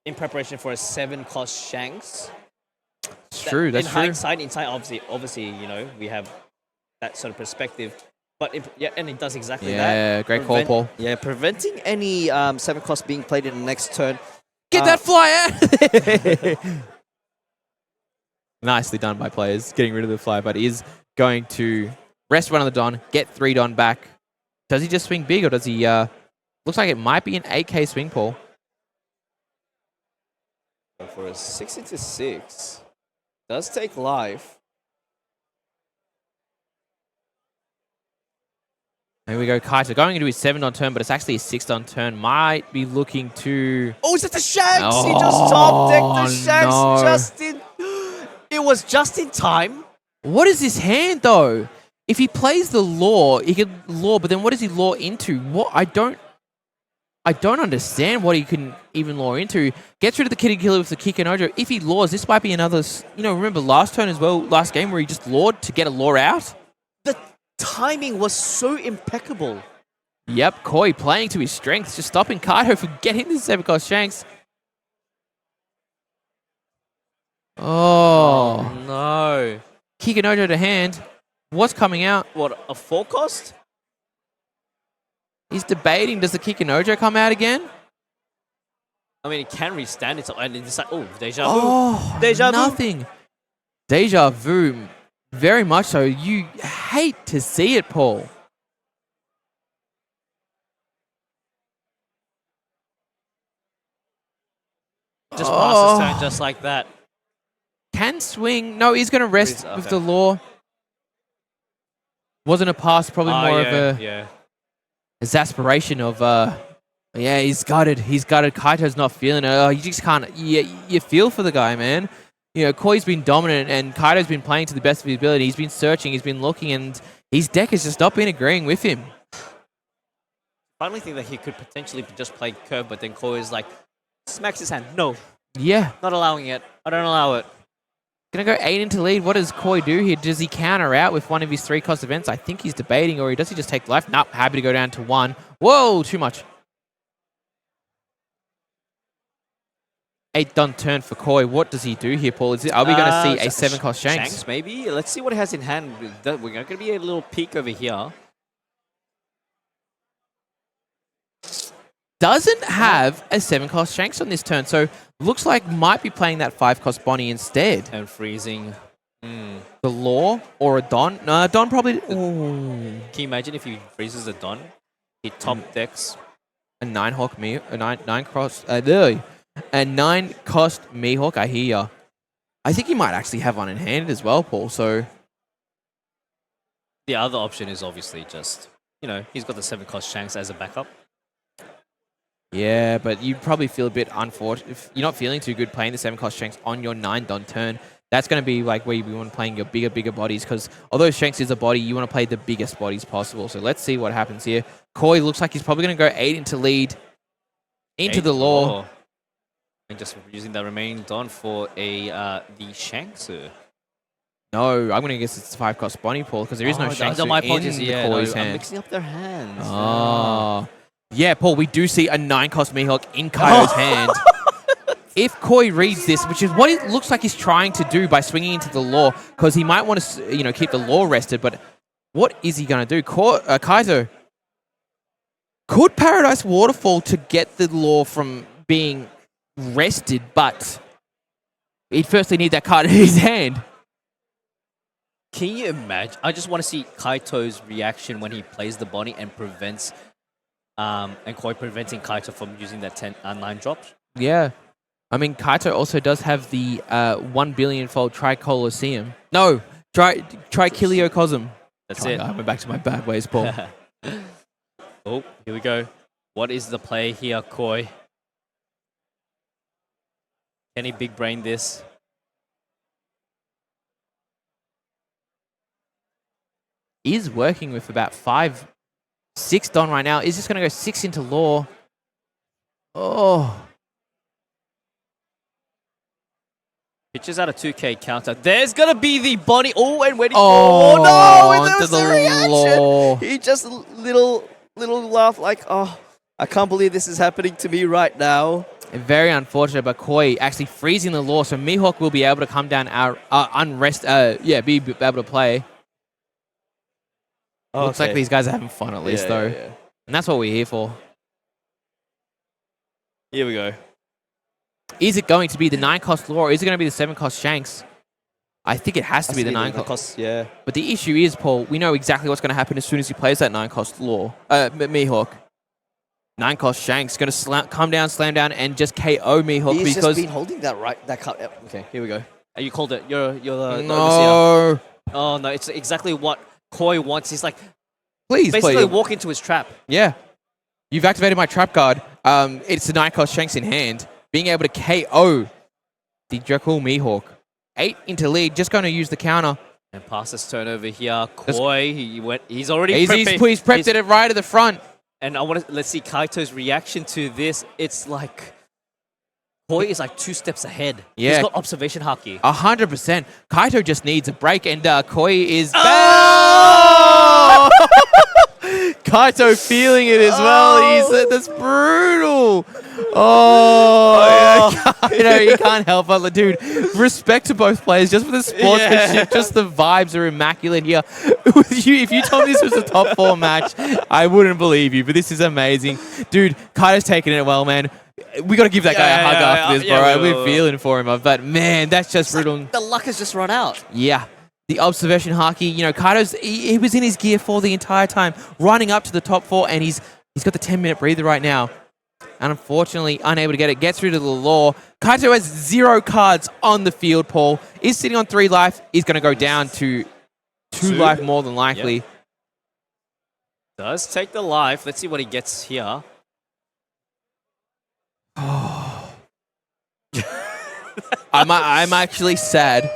in preparation for a 7-cost Shanks. It's true. That's in true. hindsight, obviously, we have that sort of perspective. But and it does exactly that. Yeah, great call, Paul. Yeah, preventing any 7-cost being played in the next turn. Get that fly out! Nicely done by players, getting rid of the fly, but is going to rest one of the Don, get 3 Don back. Does he just swing big, or does he... looks like it might be an 8k swing, Paul. For a 6 into 6, does take life. Here we go, Kaito going into his 7 on turn, but it's actually his 6 on turn. Might be looking to... Oh, is it the Shanks? Oh, He just top decked the Shanks no. just in... It was just in time. What is this hand, though? If he plays the law, he can law, but then what does he law into? What? I don't understand what he can even law into. Gets rid of the Kidding Killer with the Kikinojo. If he laws, this might be another... remember last turn as well, last game where he just lawed to get a law out? The timing was so impeccable. Yep, Koi playing to his strengths, just stopping Kaido from getting the 7-cost Shanks. Oh, no. Kikinojo to hand. What's coming out? What, a 4-cost? He's debating, does the Kikinojo come out again? I mean, it can restand it, and it's like, oh, deja vu. Oh, Deja vu. nothing. Deja vu. Very much so. You hate to see it, Paul. Just passes turn just like that. Can swing. No, he's going to rest Okay. with the law. Wasn't a pass, probably more of a exasperation of, yeah, he's gutted. He's gutted. Kaito's not feeling it. Oh, you just can't, you feel for the guy, man. Koi's been dominant, and Kaido's been playing to the best of his ability. He's been searching, he's been looking, and his deck has just not been agreeing with him. I only think that he could potentially just play curve, but then Koi is like, smacks his hand. No, Yeah. not allowing it. I don't allow it. Gonna go 8 into lead. What does Koi do here? Does he counter out with one of his 3-cost events? I think he's debating, or does he just take life? Nope, happy to go down to 1. Whoa, too much. 8 done turn for Koi. What does he do here, Paul? Are we going to see a 7-cost Shanks? Shanks, maybe. Let's see what he has in hand. We're going to be a little peek over here. Doesn't have a 7-cost Shanks on this turn, so looks like might be playing that 5-cost Bonnie instead. And freezing. The Law or a Don? No, Don probably... Ooh. Can you imagine if he freezes a Don? He top decks. A 9-cost Mihawk, I hear ya. I think he might actually have one in hand as well, Paul, so... The other option is obviously just, he's got the 7-cost Shanks as a backup. Yeah, but you probably feel a bit unfortunate. If you're not feeling too good playing the 7-cost Shanks on your 9-don turn, that's going to be like where you want playing your bigger bodies, because although Shanks is a body, you want to play the biggest bodies possible. So let's see what happens here. Koi looks like he's probably going to go 8 into lead. Into the Law. And just using the remaining Don for the Shanks. No, I'm going to guess it's 5-cost Bonnie, Paul, because there is no Shanks in my the apologies. Koi's I'm hand. mixing up their hands. Oh. Yeah, Paul, we do see a 9-cost Mihawk in Kaido's hand. If Koi reads this, which is what it looks like he's trying to do by swinging into the lore, because he might want to, keep the lore rested, but what is he going to do? Kaido, could Paradise Waterfall to get the lore from being rested, but he'd firstly need that card in his hand. Can you imagine? I just want to see Kaito's reaction when he plays the Bonnie and prevents, and Koi preventing Kaito from using that 9 drops. Yeah. I mean, Kaido also does have the 1 billion-fold Tricolosseum. No, Trichiliocosm. That's it. I went back to my bad ways, Paul. Oh, here we go. What is the play here, Koi? Can he big brain this? Is working with about 5, 6 Don right now. Is just going to go 6 into lore. Oh. Pitches out a 2K counter. There's going to be the Bonnie. Oh, and waiting. Oh, no! onto There's the a reaction. lore. He just little laugh like, oh, I can't believe this is happening to me right now. Very unfortunate, but Koi actually freezing the lore, so Mihawk will be able to come down be able to play. Okay. Looks like these guys are having fun at least, though. Yeah. And that's what we're here for. Here we go. Is it going to be the 9-cost lore, or is it going to be the 7-cost Shanks? I think it has to be the 9-cost. Yeah. But the issue is, Paul, we know exactly what's going to happen as soon as he plays that 9-cost lore. Mihawk. 9-cost Shanks going to come down, slam down, and just KO Mihawk He's because... just been holding that right. That cut. Yep. Okay, here we go. You called it. You're the overseer. No. Oh, no. It's exactly what Koi wants. He's like, Please, basically walk into his trap. Yeah. You've activated my trap card. It's the 9-cost Shanks in hand. Being able to KO the Dracul Mihawk. 8 into lead. Just going to use the counter. And pass this turn over here. Koi, he's already He's prepped it right at the front. And let's see Kaito's reaction to this. It's like Koi is like 2 steps ahead. Yeah. He's got observation haki. 100%. Kaito just needs a break, and Koi is back. Oh! Kaito feeling it as well. That's brutal. Oh, Kaido, you can't help it. Dude, respect to both players just for the sportsmanship. Yeah. Just the vibes are immaculate here. If you told me this was a top 4 match, I wouldn't believe you, but this is amazing. Dude, Kaido's taking it well, man. We got to give that guy a hug after this, bro. We're feeling for him. But, man, that's just brutal. Like the luck has just run out. Yeah. The observation haki, Kaido's, he was in his gear 4 the entire time, running up to the top 4, and he's got the 10-minute breather right now. And unfortunately, unable to get it. Gets through to the lore. Kaito has 0 cards on the field, Paul. Is sitting on 3 life. Is going to go down to 2 life more than likely. Yep. Does take the life. Let's see what he gets here. I'm actually sad.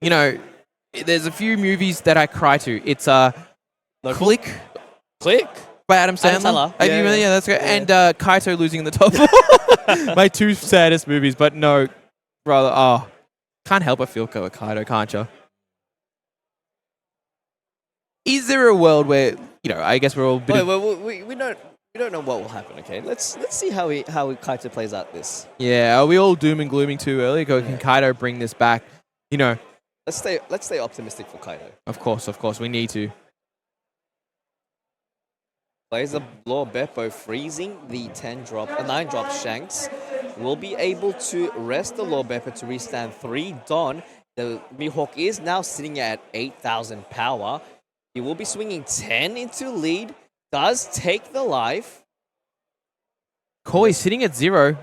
There's a few movies that I cry to. It's Click by Adam Sandler. Yeah, that's great. And Kaito losing in the top 4. My 2 saddest movies, but no, brother. Can't help but feel Kaido, can't you? Is there a world where I guess we're all we don't know what will happen. Okay, let's see how Kaito plays out this. Yeah, are we all doom and glooming too early? Can Kaido bring this back? Let's stay optimistic for Kaido. Of course, we need to. Plays the Lore Beepo, freezing the 9-drop Shanks. Will be able to rest the Lore Beepo to restand 3 Don. The Mihawk is now sitting at 8,000 power. He will be swinging 10 into lead. Does take the life. Koi sitting at 0.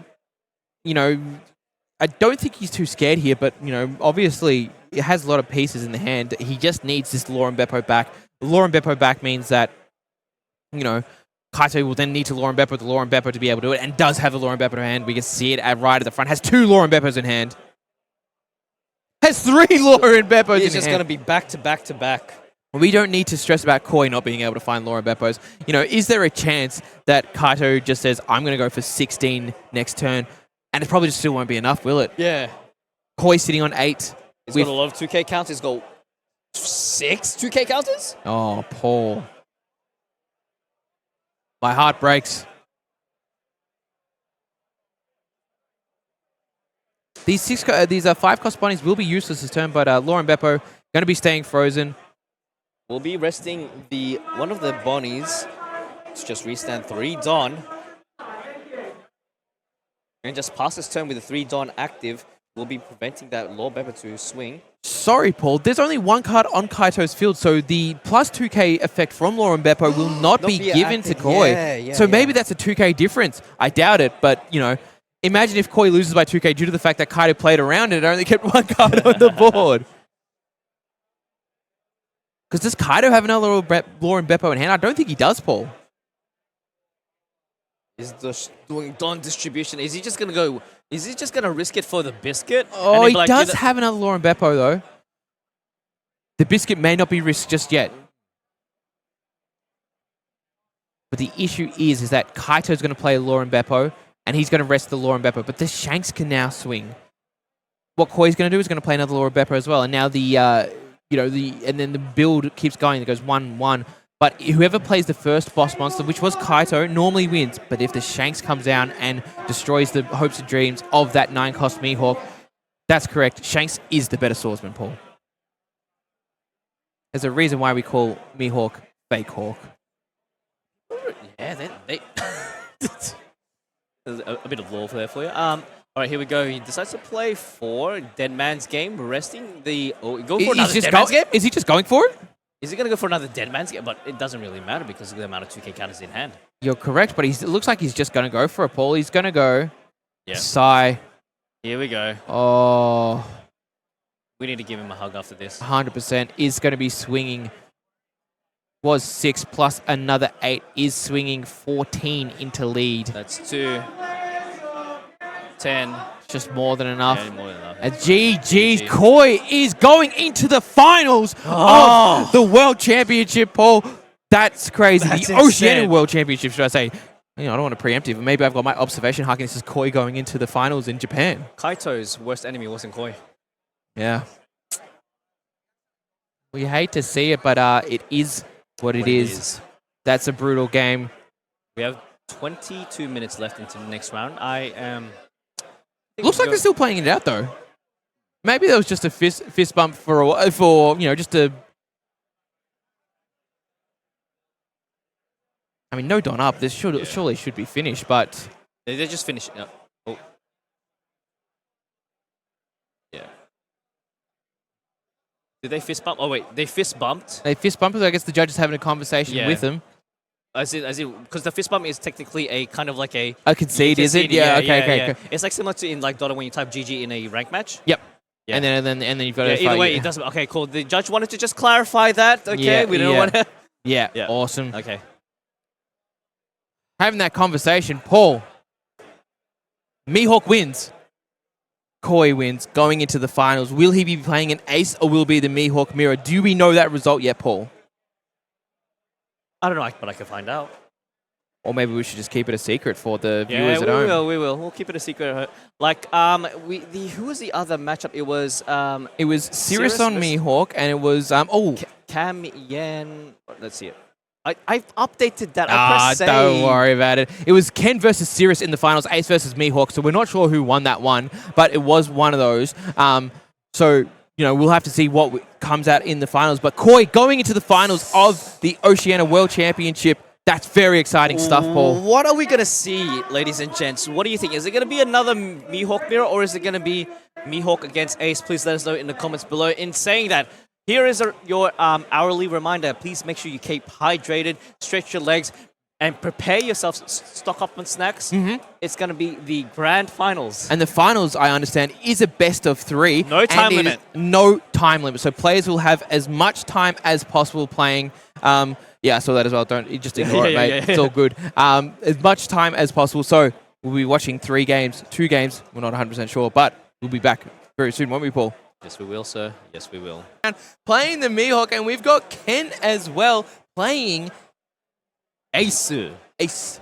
I don't think he's too scared here, but, obviously it has a lot of pieces in the hand. He just needs this Lore and Beepo back. Lore and Beepo back means that, Kaito will then need to Lore and Beepo to be able to do it, and does have the Lore and Beepo in hand. We can see it right at the front. Has 2 Lore and Beepos in hand. Has 3 Lore and Beepos in hand. He's just going to be back to back to back. We don't need to stress about Koi not being able to find Lore and Beepos. Is there a chance that Kaito just says, I'm going to go for 16 next turn, and it probably just still won't be enough, will it? Yeah. Koi sitting on 8. He's got a lot of 2K counters. He's got 6 2K counters? Oh, Paul. My heart breaks. These 5-cost bunnies will be useless this turn, but Lauren Beppo going to be staying frozen. We'll be resting one of the Bonnies to just restand 3 Dawn. And just pass this turn with the 3 Dawn active. We'll be preventing that Lord Beppo to swing. Sorry, Paul. There's only 1 card on Kaito's field, so the plus 2k effect from Lauren Beppo will not be given to Koi. So maybe that's a 2k difference. I doubt it, but, you know, imagine if Koi loses by 2k due to the fact that Kaido played around it and only kept 1 card on the board. Because does Kaido have another Lauren Beppo in hand? I don't think he does, Paul. Is just doing Dawn distribution. Is he just going to go... Is he just going to risk it for the biscuit? Oh, he does have another Lauren Beppo, though. The biscuit may not be risked just yet. But the issue is that Kaito's going to play Lauren Beppo, and he's going to rest the Lauren Beppo. But the Shanks can now swing. What Koi's going to do is going to play another Lauren Beppo as well. And now and then the build keeps going. It goes 1-1. But whoever plays the first boss monster, which was Kaito, normally wins. But if the Shanks comes down and destroys the hopes and dreams of that 9-cost Mihawk, that's correct. Shanks is the better swordsman, Paul. There's a reason why we call Mihawk Fake Hawk. Yeah, they There's a bit of lore there for you. All right, here we go. He decides to play for Dead Man's Game, resting the... Oh, go for another Dead Man's Game? Is he just going for it? Is he going to go for another Dead Man's Game? But it doesn't really matter because of the amount of 2k counters in hand. You're correct, but it looks like he's just going to go for it, Paul. He's going to go. Yeah. Sigh. Here we go. Oh. We need to give him a hug after this. 100% is going to be swinging. Was 6 plus another 8 is swinging 14 into lead. That's 2. 10. Just more than enough. Yeah, more than enough. GG's Koi is going into the finals of the World Championship, Paul. That's crazy. That's the Oceania insane. World Championship, should I say. You know, I don't want to preempt it, but maybe I've got my observation harking. This is Koi going into the finals in Japan. Kaito's worst enemy wasn't Koi. Yeah. We hate to see it, but it is what it is. That's a brutal game. We have 22 minutes left into the next round. I am... Looks like they're still playing it out, though. Maybe that was just a fist bump for just a... I mean, no Don up. This surely should be finished, but... They just finished. Oh. Yeah. Did they fist bump? Oh, wait. They fist bumped? They fist bumped. I guess the judge is having a conversation with them. Because the fist bump is technically a kind of like a concede, is it? Yeah, okay. It's like similar to in like Dota when you type GG in a rank match. Yep. Yeah. And then you've got to either way, it doesn't. Okay, cool. The judge wanted to just clarify that. Okay, we don't want to. Yeah, awesome. Okay. Having that conversation, Paul. Mihawk wins. Koi wins, going into the finals. Will he be playing an ace or will it be the Mihawk mirror? Do we know that result yet, Paul? I don't know, but I can find out. Or maybe we should just keep it a secret for the viewers at home. We will. We'll keep it a secret. Like, who was the other matchup? It was Cirrus on Mihawk, and it was Cam Yan. Let's see it. I've updated that. Don't worry about it. It was Ken versus Cirrus in the finals, Ace versus Mihawk. So we're not sure who won that one, but it was one of those. So we'll have to see what comes out in the finals. But Koi going into the finals of the Oceania World Championship. That's very exciting stuff, Paul. What are we going to see, ladies and gents? What do you think? Is it going to be another Mihawk mirror, or is it going to be Mihawk against Ace? Please let us know in the comments below. In saying that, here is your hourly reminder. Please make sure you keep hydrated, stretch your legs, and prepare yourself. Stock up on snacks. It's going to be the grand finals. And the finals, I understand, is a best of 3. No time limit. No time limit. So players will have as much time as possible playing. Yeah, I saw that as well. Don't just ignore it, mate. Yeah. It's all good. As much time as possible. So we'll be watching 2 games. We're not 100% sure, but we'll be back very soon, won't we, Paul? Yes, we will, sir. Yes, we will. And playing the Mihawk, and we've got Ken as well playing Ace. Ace.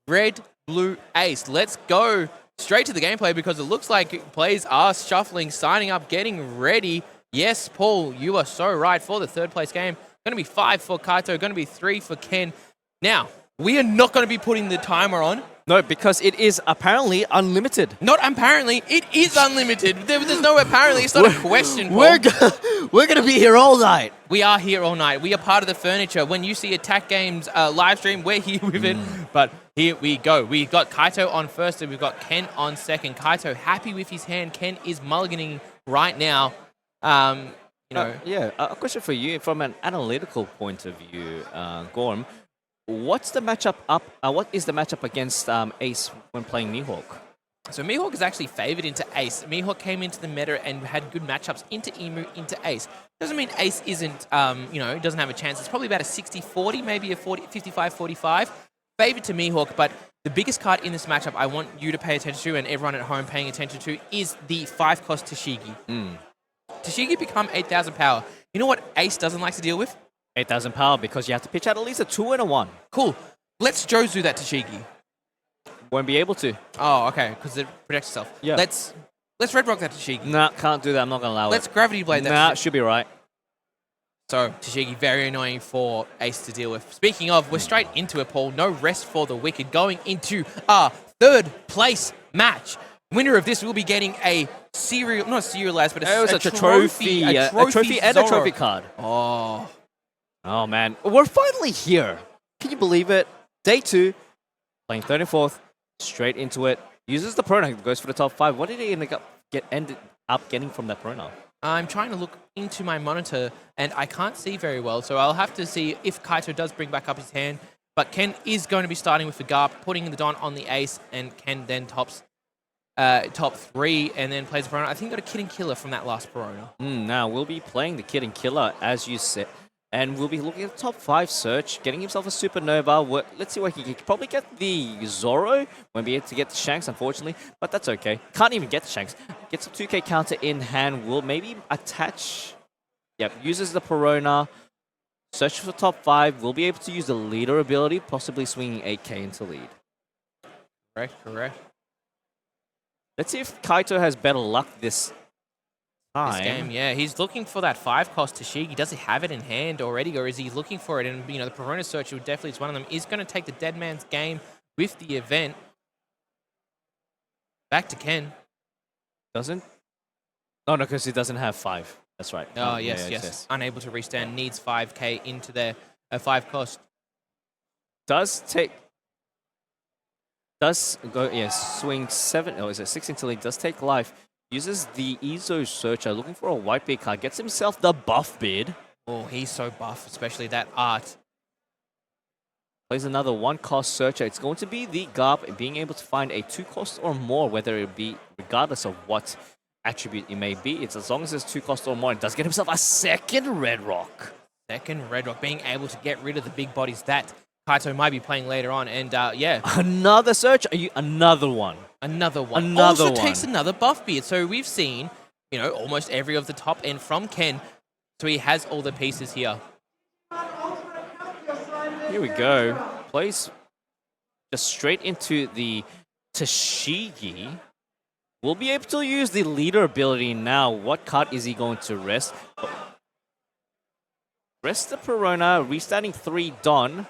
Red, blue, ace. Let's go straight to the gameplay because it looks like players are shuffling, signing up, getting ready. Yes, Paul, you are so right for the 3rd place game. Going to be 5 for Kaito, going to be 3 for Ken. Now, We are not going to be putting the timer on. No, because it is apparently unlimited. Not apparently, it is unlimited. There's no apparently, it's not a question, Paul. We're going to be here all night. We are here all night. We are part of the furniture. When you see TAKGames live stream, we're here with it. But here we go. We've got Kaido on first and we've got Ken on second. Kaido happy with his hand. Ken is mulliganing right now. A question for you from an analytical point of view, Gorm. What's the matchup up? What is the matchup against Ace when playing Mihawk? So Mihawk is actually favored into Ace. Mihawk came into the meta and had good matchups into Emu, into Ace. Doesn't mean Ace isn't, doesn't have a chance. It's probably about a 60-40, maybe a 55-45. Favored to Mihawk, but the biggest card in this matchup I want you to pay attention to and everyone at home paying attention to is the 5-cost Tashigi. Tashigi become 8,000 power. You know what Ace doesn't like to deal with? 8,000 power because you have to pitch out at least a 2 and a 1. Cool. Let's Jozu that Tashigi. Won't be able to. Oh, okay, because it protects itself. Yeah. Let's Red Rock that Tashigi. Nah, can't do that. I'm not going to allow Let's it. Gravity Blade that Nah, Tashigi. should be right. So, Tashigi, very annoying for Ace to deal with. Speaking of, we're straight into it, Paul. No rest for the wicked. Going into our third place match. Winner of this will be getting a not serialized, but a trophy. A trophy and a trophy card. Oh, man. We're finally here. Can you believe it? Day 2, playing 3rd and 4th, straight into it. Uses the pronoun, goes for the top 5. What did he end up getting from that pronoun? I'm trying to look into my monitor, and I can't see very well, so I'll have to see if Kaido does bring back up his hand. But Ken is going to be starting with the Garp, putting the Don on the Ace, and Ken then top 3, and then plays the Perona. I think he got a Kid and Killer from that last Perona. Now, we'll be playing the Kid and Killer, as you said. And we'll be looking at the top 5 search, getting himself a Supernova. Let's see what he can probably get the Zoro. Won't be able to get the Shanks, unfortunately, but that's okay. Can't even get the Shanks. Gets a 2k counter in hand. Will maybe attach. Yep, uses the Perona. Search for top 5. Will be able to use the leader ability, possibly swinging 8k into lead. Correct. Let's see if Kaido has better luck this game, yeah. He's looking for that 5-cost Tashigi. Does he have it in hand already, or is he looking for it? And, the Perona search would definitely is one of them. Is going to take the Dead Man's Game with the event. Back to Ken. Doesn't? Oh, no, because he doesn't have 5. That's right. Oh, yes. Unable to restand. Needs 5k into their 5-cost. Swing 7, or is it 6 into lead? Does take life. Uses the Ezo Searcher, looking for a white beard card. Gets himself the buff beard. Oh, he's so buff, especially that art. Plays another 1-cost Searcher. It's going to be the Garp, being able to find a 2-cost or more, whether it be, regardless of what attribute it may be. It's as long as it's 2-cost or more. It does get himself a second Red Rock. Being able to get rid of the big bodies that Kaido might be playing later on. And, yeah. Another search? Another one. Also takes another buff beard. So we've seen, almost every of the top end from Ken. So he has all the pieces here. Here we go. Plays just straight into the Tashigi. We'll be able to use the leader ability now. What card is he going to rest? Rest the Perona, restarting 3 Don.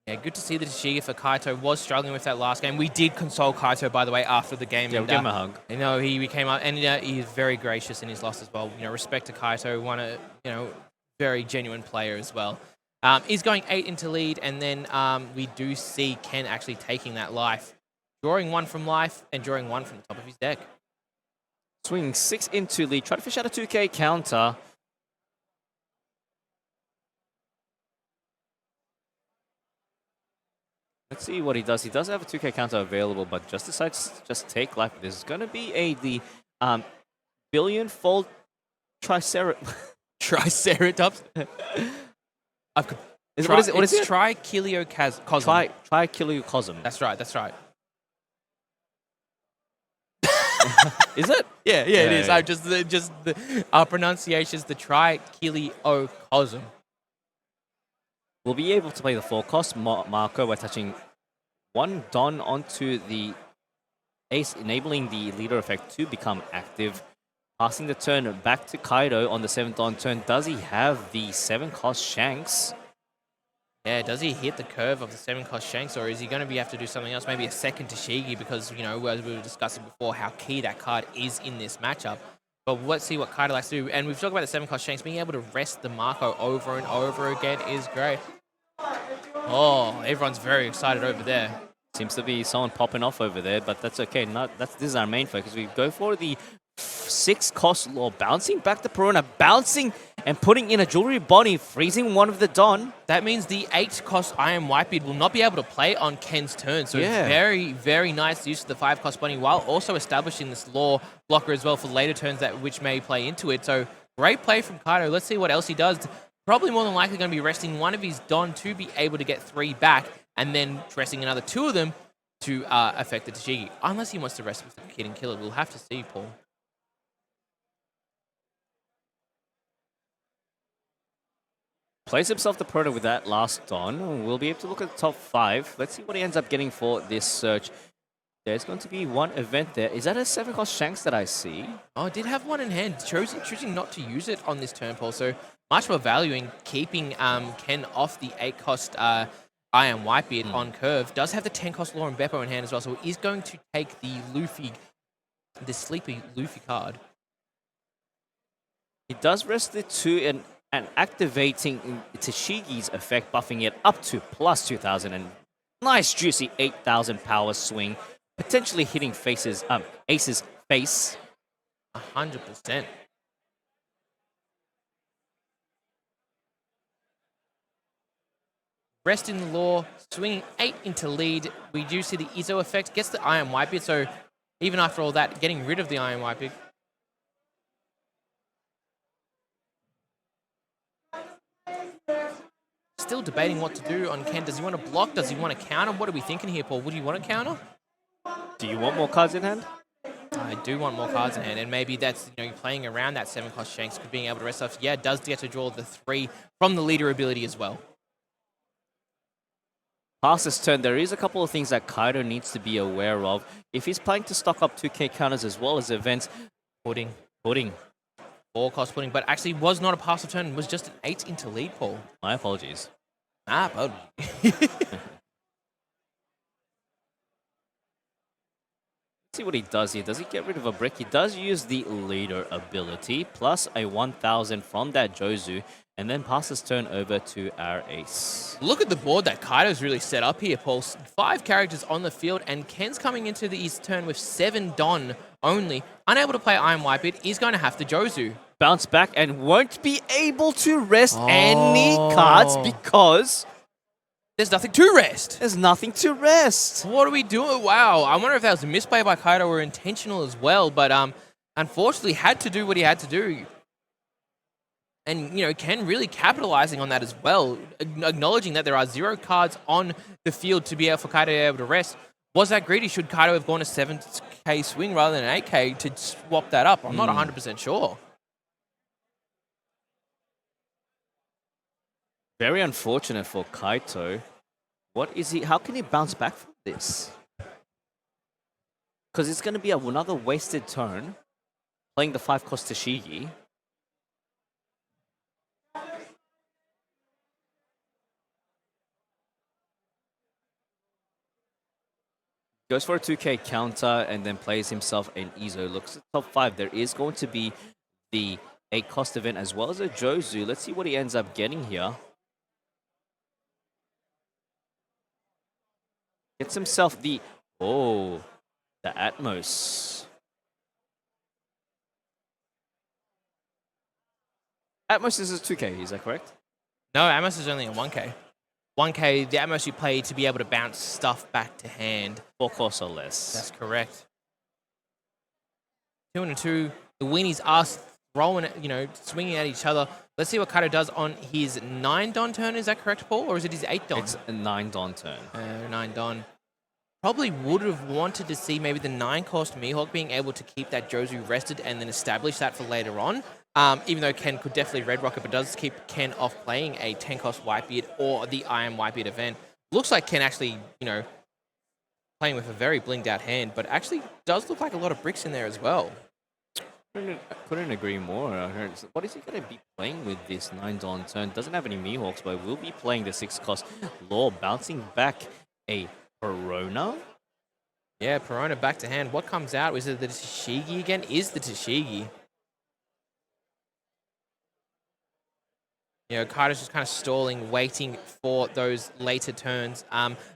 Yeah, good to see that Tashigi for Kaido was struggling with that last game. We did console Kaido, by the way, after the game. Yeah, we'll give him a hug. He came up, and he's very gracious in his loss as well. Respect to Kaido, very genuine player as well. He's going 8 into lead, and then we do see Ken actually taking that life. Drawing 1 from life, and drawing 1 from the top of his deck. Swing 6 into lead. Try to fish out a 2k counter. Let's see what he does. He does have a 2k counter available, but just decides to just take life. This is going to be the billion-fold Triceratops. Triceratops? What is it? Trichiliocosm. Trichiliocosm. That's right. Is it? Yeah, it is. I'm just our pronunciation's the Trichiliocosm. We'll be able to play the 4-cost marker by touching 1 Don onto the Ace, enabling the leader effect to become active. Passing the turn back to Kaido on the 7th Don turn. Does he have the 7-cost Shanks? Yeah, does he hit the curve of the 7-cost Shanks, or is he going to have to do something else? Maybe a second TAKGames because, you know, as we were discussing before, how key that card is in this matchup. But let's see what Kaido likes to do. And we've talked about the 7-cost Shanks. Being able to rest the Marco over and over again is great. Oh, everyone's very excited over there. Seems to be someone popping off over there, but that's okay. This is our main focus. We go for the 6-cost law, bouncing back the Perona, bouncing and putting in a Jewelry Bonnie, freezing one of the Don. That means the 8-cost Iron Whitebeard will not be able to play on Ken's turn. So Yeah. very, very nice use of the 5-cost Bonnie while also establishing this law blocker as well for later turns which may play into it. So great play from Kaido. Let's see what else he does. Probably more than likely going to be resting one of his Don to be able to get 3 back, and then resting another 2 of them to affect the TAKGames. Unless he wants to rest with the Kid and kill it. We'll have to see, Paul. Plays himself the Proto with that last Don. We'll be able to look at the top 5. Let's see what he ends up getting for this search. There's going to be one event there. Is that a 7-cost Shanks that I see? Oh, I did have one in hand. Choosing not to use it on this turn, Paul. So much more value in keeping Ken off the 8-cost Iron Whitebeard on curve. Does have the 10-cost Law and Beepo in hand as well. So he's going to take the sleepy Luffy card. He does rest the 2 and activating TAKGames' effect, buffing it up to plus 2,000. And nice, juicy 8,000 power swing. Potentially hitting Ace's face. 100%. Rest in the law, swinging 8 into lead. We do see the Izzo effect, gets the Iron Whitebeard, so even after all that, getting rid of the Iron Whitebeard. Still debating what to do on Ken. Does he want to block? Does he want to counter? What are we thinking here, Paul? Would you want to counter? Do you want more cards in hand? I do want more cards in hand, and maybe that's, you know, playing around that 7-cost Shanks, being able to rest off. Yeah, does get to draw the 3 from the leader ability as well. Past this turn, there is a couple of things that Kaido needs to be aware of. If he's planning to stock up 2k counters as well as events, Pudding. 4-cost Pudding, but actually was not a passive turn, was just an 8 into lead, Paul. My apologies. But See what he does here. Does he get rid of a brick? He does use the leader ability, plus a 1,000 from that Jozu, and then passes turn over to our ace. Look at the board that Kaido's really set up here, Paul. 5 characters on the field, and Ken's coming into his turn with 7 Don only. Unable to play Iron Whitebeard, he's going to have to Jozu. Bounce back and won't be able to rest any cards because there's nothing to rest. There's nothing to rest. What are we doing? Wow. I wonder if that was a misplay by Kaido or intentional as well, but unfortunately had to do what he had to do. And, you know, Ken really capitalizing on that as well, acknowledging that there are 0 cards on the field to be able for Kaido to be able to rest. Was that greedy? Should Kaido have gone a 7k swing rather than an 8k to swap that up? I'm not 100% sure. Very unfortunate for Kaito. How can he bounce back from this? Because it's going to be another wasted turn playing the 5-cost TAKGames. Goes for a 2k counter and then plays himself an Izzo. Looks at top 5. There is going to be the 8-cost event as well as a Jozu. Let's see what he ends up getting here. Gets himself the Atmos. Atmos is a 2k, is that correct? No, Atmos is only a 1k. 1k, the Atmos you play to be able to bounce stuff back to hand. 4 costs or less. That's correct. 2 and a 2. The weenies are throwing, swinging at each other. Let's see what Kaido does on his 9 Don turn. Is that correct, Paul? Or is it his 8 Don? It's a 9 Don turn. 9 Don. Probably would have wanted to see maybe the 9-cost Mihawk being able to keep that Jozu rested and then establish that for later on. Even though Ken could definitely Red Rocket, but does keep Ken off playing a 10-cost Whitebeard or the Iron Whitebeard event. Looks like Ken actually, playing with a very blinged out hand, but actually does look like a lot of bricks in there as well. Couldn't agree more. What is he going to be playing with this 9-Don turn? Doesn't have any Mihawks, but will be playing the 6-cost Law, bouncing back a Perona. Yeah, Perona back to hand. What comes out? Was it the Tashigi again? Is the Tashigi. You know, Kaido's just kind of stalling, waiting for those later turns,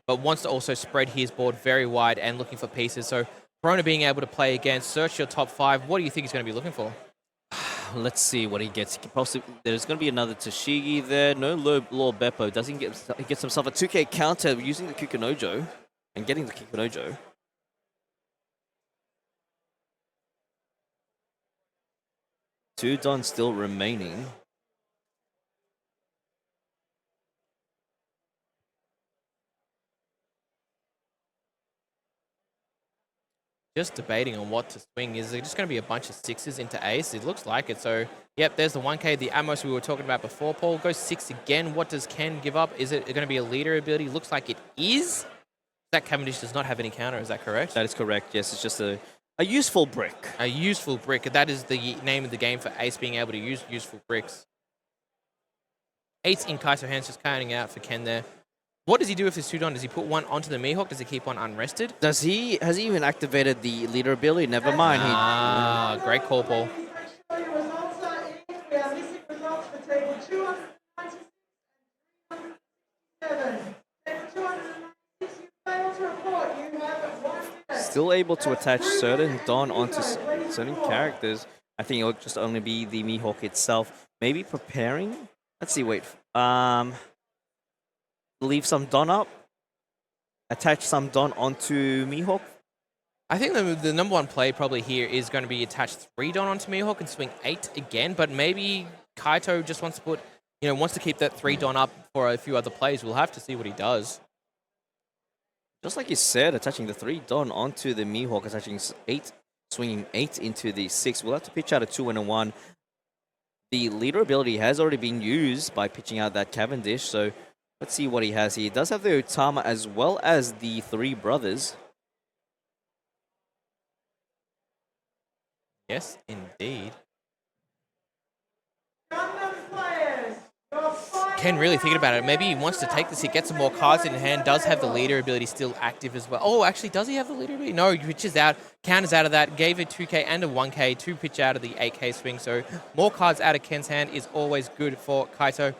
but wants to also spread his board very wide and looking for pieces. So Perona being able to play again, search your top 5. What do you think he's going to be looking for? Let's see what he gets. There's going to be another Tashigi there. No Law Beepo. Does he gets himself a 2k counter using the Kikunojo and getting the Kikunojo. Two Don still remaining. Just debating on what to swing. Is it just going to be a bunch of 6s into ace? It looks like it. So, yep, there's the 1k, the Amos we were talking about before. Paul goes 6 again. What does Ken give up? Is it going to be a leader ability? Looks like it is. That Cavendish does not have any counter. Is that correct? That is correct. Yes, it's just a useful brick. A useful brick. That is the name of the game for Ace, being able to use useful bricks. 8 in Kaiso hands, just counting out for Ken there. What does he do with his 2-Don? Does he put one onto the Mihawk? Does he keep one unrested? Has he even activated the leader ability? Never mind. Great call, Paul. Still able to attach certain Don onto certain characters. I think it'll just only be the Mihawk itself. Maybe preparing? Let's see, wait. Leave some Don up. Attach some Don onto Mihawk. I think the number one play probably here is going to be attach 3 Don onto Mihawk and swing 8 again, but maybe Kaito just wants to put, wants to keep that 3 Don up for a few other plays. We'll have to see what he does. Just like you said, attaching the 3 Don onto the Mihawk, attaching 8, swinging 8 into the 6. We'll have to pitch out a 2 and a 1. The leader ability has already been used by pitching out that Cavendish, so let's see what he has here. He does have the Otama as well as the 3 brothers. Yes, indeed. Ken really thinking about it. Maybe he wants to take this. He gets some more cards in hand. Does have the leader ability still active as well. Oh, actually, does he have the leader ability? No, he pitches out. Counters out of that. Gave a 2k and a 1k to pitch out of the 8k swing. So more cards out of Ken's hand is always good for Kaito.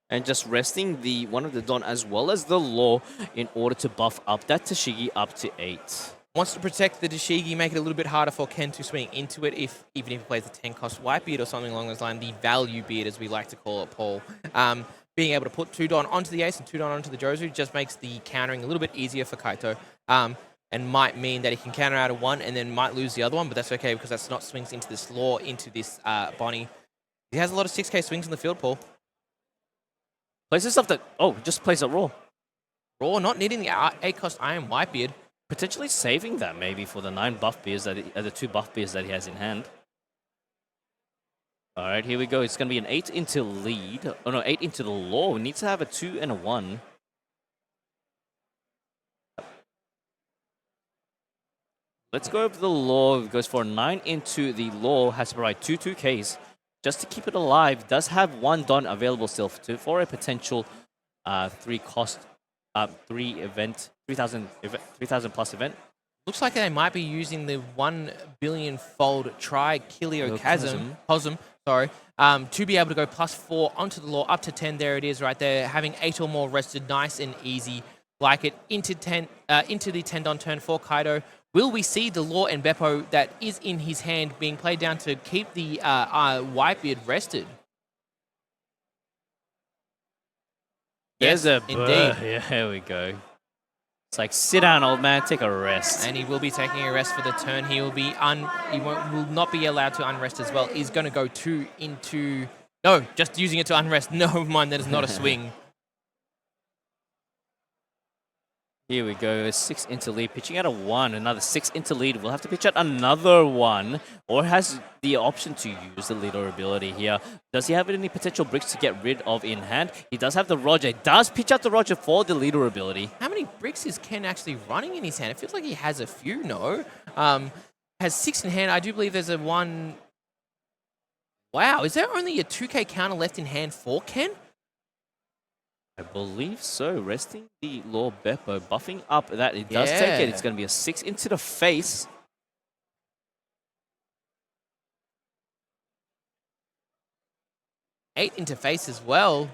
And just resting the one of the Don as well as the Law in order to buff up that Tashigi up to 8. Wants to protect the Tashigi, make it a little bit harder for Ken to swing into it, even if he plays the 10-cost White Beard or something along those lines, the value beard, as we like to call it, Paul. Being able to put 2 Don onto the Ace and 2 Don onto the Jozu just makes the countering a little bit easier for Kaito, and might mean that he can counter out of one and then might lose the other one, but that's okay because that's not swings into this Law, into this Bonnie. He has a lot of 6k swings in the field, Paul. Plays stuff that, just plays it Raw. Raw, not needing the 8-cost Iron Whitebeard. Potentially saving that maybe for the 9 buff beers the 2 buff beers that he has in hand. All right, here we go. It's going to be an 8 into lead. Oh no, 8 into the Law. We need to have a 2 and a 1. Let's go over the Law. It goes for a 9 into the Law. Has to provide 2 2Ks. Just to keep it alive, does have 1 Don available still for a potential 3-cost, 3,000 plus event. Looks like they might be using the 1 billion fold Tri-Chasm, to be able to go +4 onto the Law, up to 10. There it is right there. Having 8 or more rested, nice and easy. Like it, into the 10 Don turn for Kaido. Will we see the Law and Beepo that is in his hand being played down to keep the Whitebeard rested? Yes, indeed. Yeah, here we go. It's like, sit down, old man, take a rest. And he will be taking a rest for the turn. He will be will not be allowed to unrest as well. He's going to go 2 into... No, just using it to unrest. No, mind, that is not a swing. Here we go, 6 into lead, pitching out a 1, another 6 into lead. We'll have to pitch out another 1, or has the option to use the leader ability here. Does he have any potential bricks to get rid of in hand? He does have the Roger. Does pitch out the Roger for the leader ability. How many bricks is Ken actually running in his hand? It feels like he has a few, no? has 6 in hand. I do believe there's a 1. Wow, is there only a 2K counter left in hand for Ken? I believe so. Resting the Lord Beepo, buffing up that it does take it. It's going to be a 6 into the face. Eight into face as well.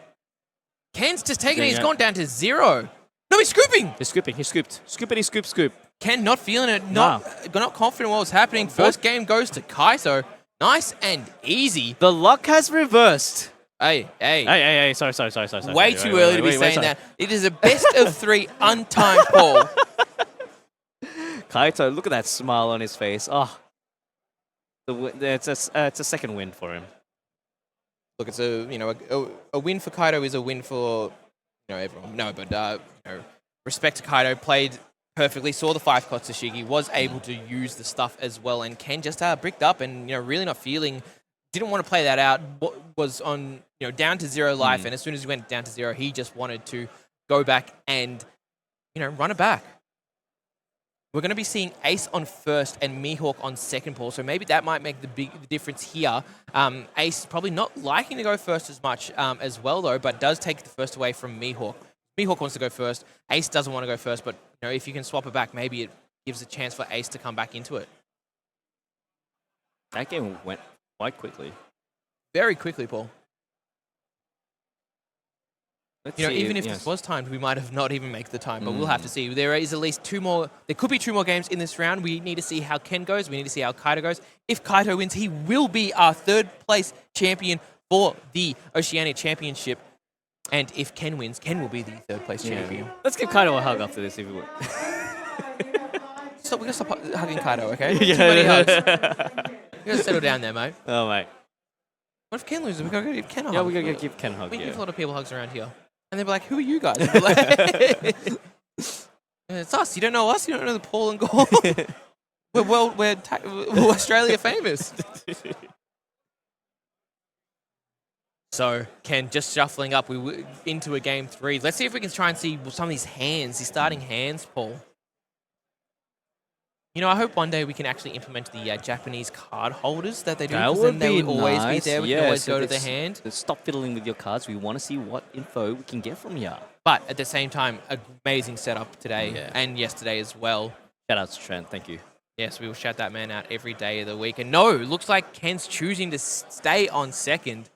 Ken's just taking it. He's gone down to 0. No, he's scooping. He's scooping. He scooped. Scoopity scoop scoop. Ken not feeling it. Not confident what was happening. First game goes to Kaido. Nice and easy. The luck has reversed. Hey. Sorry. Way too early to be saying that. It is a best of 3 untimed Paul. Kaido, look at that smile on his face. Oh, it's a second win for him. Look, it's a win for Kaido is a win for everyone. No, but respect to Kaido, played perfectly, saw the 5 Kotsushigi, was able to use the stuff as well, and Ken just bricked up and really not feeling, didn't want to play that out. Was on down to 0 life, and as soon as he went down to 0, he just wanted to go back and run it back. We're going to be seeing Ace on first and Mihawk on second, Paul, so maybe that might make the big difference here. Ace is probably not liking to go first as much as well, though, but does take the first away from Mihawk. Mihawk wants to go first. Ace doesn't want to go first, but if you can swap it back, maybe it gives a chance for Ace to come back into it. That game went quite quickly. Very quickly, Paul. Let's see, even if this was timed, we might have not even make the time, but we'll have to see. There is at least 2 more. There could be 2 more games in this round. We need to see how Ken goes. We need to see how Kaido goes. If Kaido wins, he will be our 3rd place champion for the Oceania Championship. And if Ken wins, Ken will be the 3rd place champion. Let's give Kaido a hug after this if you would. We're going to stop hugging Kaido, okay? Too many hugs. We're going to settle down there, mate. Oh, mate. What if Ken loses? We're going to give Ken a hug. Yeah, we're going to give Ken a hug, We give a lot of people hugs around here. And they'll be like, who are you guys? Like, it's us. You don't know us. You don't know the Paul and Gore. we're Australia famous. So, Ken just shuffling up into a game 3. Let's see if we can try and see some of these hands, these starting hands, Paul. I hope one day we can actually implement the Japanese card holders that they do. That would they be would always nice. be there. We can always go to the hand. Stop fiddling with your cards. We want to see what info we can get from you. But at the same time, amazing setup today and yesterday as well. Shout out to Trent. Thank you. Yes, we will shout that man out every day of the week. And no, looks like Ken's choosing to stay on second.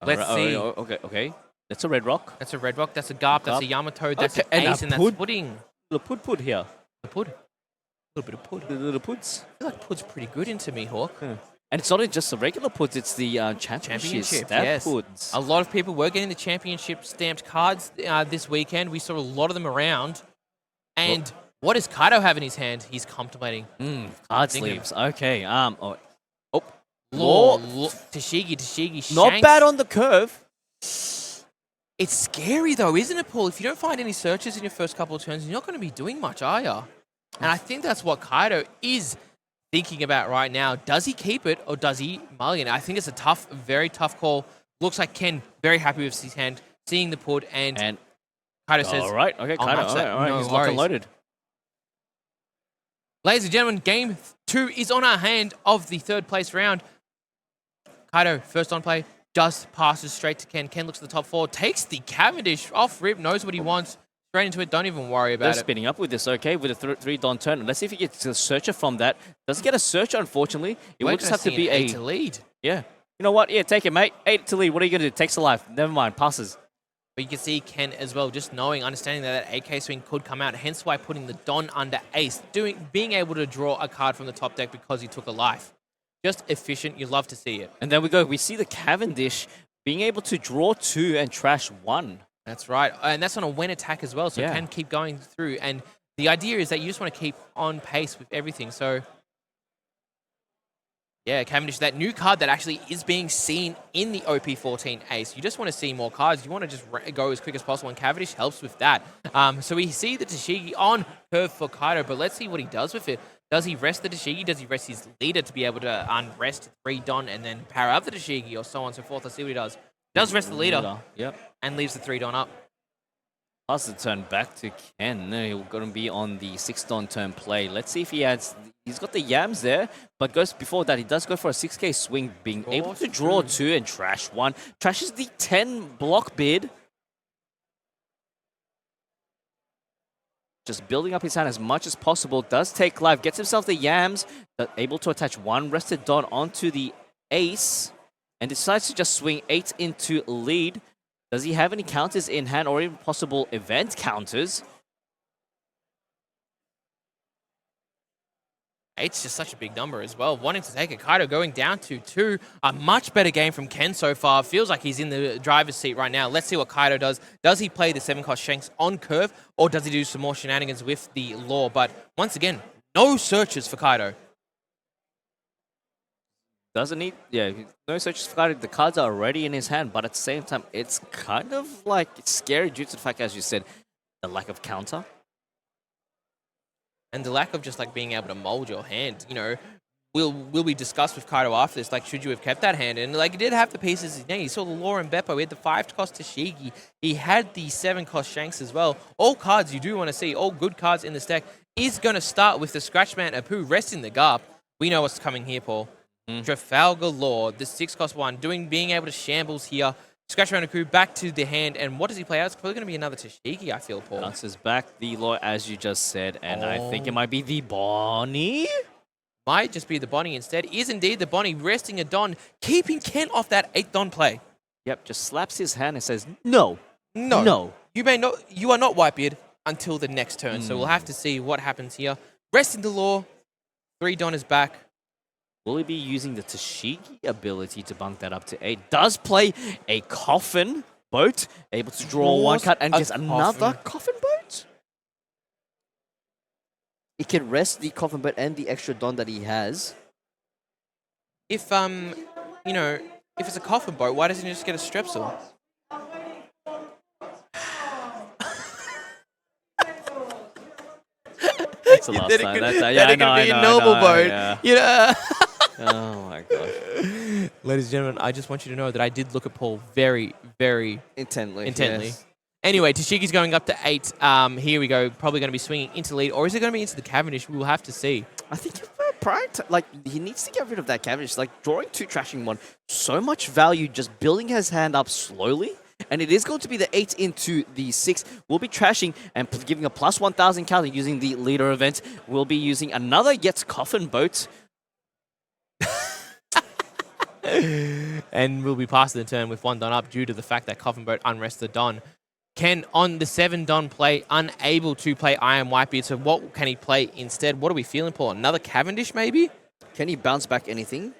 Let's see. Okay. That's a red rock. That's a red rock. That's a Garp. That's a Yamato. That's an and Ace. And that's Pudding. The pud here. The Pud. A little bit of Pud. The little puds. I feel like Pud's pretty good into Mihawk. Yeah. And it's not just the regular puds, it's the championship stamp puds. A lot of people were getting the championship stamped cards this weekend. We saw a lot of them around. And what does Kaido have in his hand? He's contemplating. Card sleeves. Okay. Tashigi, Shanks. Not bad on the curve. It's scary though, isn't it, Paul? If you don't find any searches in your first couple of turns, you're not going to be doing much, are you? And I think that's what Kaido is thinking about right now. Does he keep it or does he mulligan? I think it's a very tough call. Looks like Ken very happy with his hand, seeing the put, and Kaido says, all right, okay, Kaido, all right. No He's locked and loaded. Ladies and gentlemen, game 2 is on our hand of the 3rd place round. Kaido, first on play, just passes straight to Ken. Ken looks at the top 4, takes the Cavendish off rip, knows what he wants. Straight into it, don't even worry about it. They're spinning up with this, okay, with a 3-don turn. Let's see if he gets a searcher from that. Doesn't get a searcher, unfortunately. It will just have to be a 8 to lead. Yeah. You know what? Yeah, take it, mate. 8 to lead. What are you going to do? Takes a life. Never mind. Passes. But you can see Ken as well, just knowing, understanding that AK swing could come out, hence why putting the Don under Ace, being able to draw a card from the top deck because he took a life. Just efficient. You love to see it. And there we go. We see the Cavendish being able to draw 2 and trash 1. That's right. And that's on a win attack as well, so it can keep going through. And the idea is that you just want to keep on pace with everything. So, yeah, Cavendish, that new card that actually is being seen in the OP14 Ace. You just want to see more cards. You want to just go as quick as possible, and Cavendish helps with that. So we see the Tashigi on curve for Kaido, but let's see what he does with it. Does he rest the Tashigi? Does he rest his leader to be able to unrest 3 Don and then power up the Tashigi, or so on and so forth? Let's see what he does. Does rest the leader. Yep. And leaves the 3 Don up. Pass the turn back to Ken. No, he's going to be on the 6-Don turn play. Let's see if he adds... He's got the yams there, but goes before that. He does go for a 6k swing, being able to draw 2 and trash 1. Trashes the 10 block bid. Just building up his hand as much as possible. Does take life, gets himself the yams, but able to attach 1 rested Don onto the ace, and decides to just swing 8 into lead. Does he have any counters in hand or even possible event counters? Eight's just such a big number as well. Wanting to take it, Kaido going down to 2. A much better game from Ken so far. Feels like he's in the driver's seat right now. Let's see what Kaido does. Does he play the 7-cost Shanks on curve, or does he do some more shenanigans with the law? But once again, no searches for Kaido. Doesn't need, yeah, no searches for Kaido. The cards are already in his hand, but at the same time, it's kind of like scary due to the fact, as you said, the lack of counter. And the lack of just like being able to mold your hand, you know, will be discussed with Kaido after this. Like, should you have kept that hand? And like, he did have the pieces. You saw the Law and Beepo. He had the 5-cost TAKGames. He had the 7-cost Shanks as well. All cards you do want to see, all good cards in this deck, is going to start with the Scratchman Apu resting the Garp. We know what's coming here, Paul. Trafalgar Law, the 6-cost one, being able to shambles here. Scratch around a coup, back to the hand, and what does he play out? It's probably going to be another TAKGames, I feel, Paul. Bounces back the Law, as you just said, and I think it might be the Bonnie. Might just be the Bonnie instead. Is indeed the Bonnie, resting a Don, keeping Ken off that 8-Don play. Yep, just slaps his hand and says, no. No. No. You are not Whitebeard until the next turn, so we'll have to see what happens here. Resting the Law, 3 Don is back. Will he be using the TAKGames ability to bump that up to 8? Does play a Coffin Boat, able to draw 1 card and gets another Coffin Boat? It can rest the Coffin Boat and the extra Don that he has. If, you know, if it's a Coffin Boat, why doesn't he just get a Strepsil? That's the last time. I know. You know? Oh my gosh. Ladies and gentlemen, I just want you to know that I did look at Paul very, very intently. Yes. Anyway, TAKGames going up to 8. Here we go. Probably going to be swinging into lead, or is it going to be into the Cavendish? We will have to see. I think prior to, like, he needs to get rid of that Cavendish. Like, drawing 2, trashing 1. So much value just building his hand up slowly. And it is going to be the 8 into the 6. We'll be trashing and giving a plus 1,000 counter using the leader event. We'll be using another Yet's Coffin Boat. And we'll be passing the turn with 1 Don up due to the fact that Coffin Boat unrested Don. Ken on the 7 Don play, unable to play Iron Whitebeard. So what can he play instead? What are we feeling, Paul? Another Cavendish, maybe? Can he bounce back anything?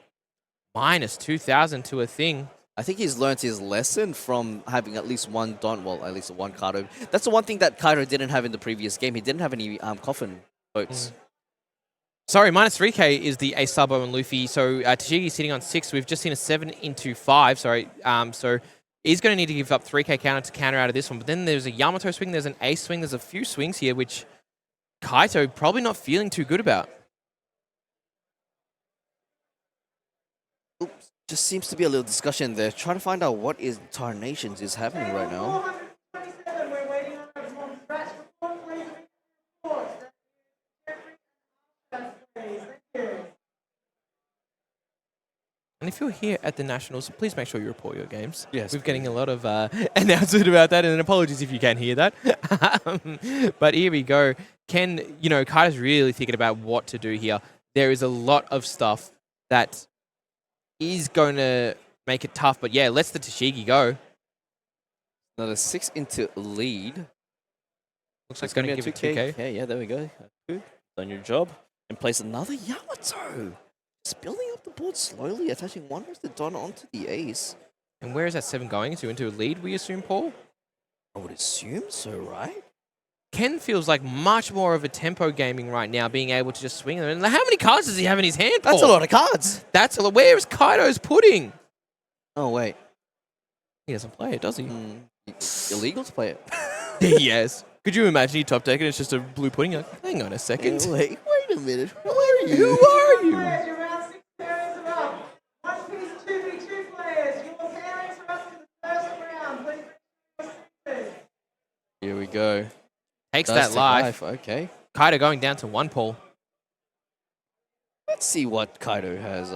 Minus 2,000 to a thing. I think he's learned his lesson from having at least 1 Don, well, at least 1 Kaido. That's the one thing that Kaido didn't have in the previous game. He didn't have any Coffin Boats. Sorry, minus 3k is the Ace Sabo and Luffy. So TAKGames sitting on 6. We've just seen a 7 into 5. Sorry. So he's going to need to give up 3k counter to counter out of this one. But then there's a Yamato swing. There's an Ace swing. There's a few swings here, which Kaito probably not feeling too good about. Oops. Just seems to be a little discussion there. Trying to find out what is Tarnations is happening right now. And if you're here at the Nationals, please make sure you report your games. Yes. We're getting a lot of announcement about that, and apologies if you can hear that. But here we go. Ken, you know, Kaido's really thinking about what to do here. There is a lot of stuff that is going to make it tough. But yeah, let's the TAKGames go. Another 6 into lead. Looks like it's going to give it 2k. Yeah, there we go. Done your job. And place another Yamato. Just building up the board slowly, attaching 1 with the Don onto the ace. And where is that 7 going to? Into a lead, we assume, Paul? I would assume so, right? Ken feels like much more of a tempo gaming right now, being able to just swing them. And how many cards does he have in his hand, Paul? That's a lot of cards. That's a lot. Where is Kaido's pudding? Oh, wait. He doesn't play it, does he? Illegal to play it. Yes. Could you imagine you top deck and it's just a blue pudding? Like, hang on a second. Wait a minute. Who are you? Who are you? Around 6 pairings are up. 1 piece 2v2 players. Your pairings are up in the first round. Please. Here we go. Takes Does that take life. Okay. Kaido going down to 1, Paul. Let's see what Kaido has.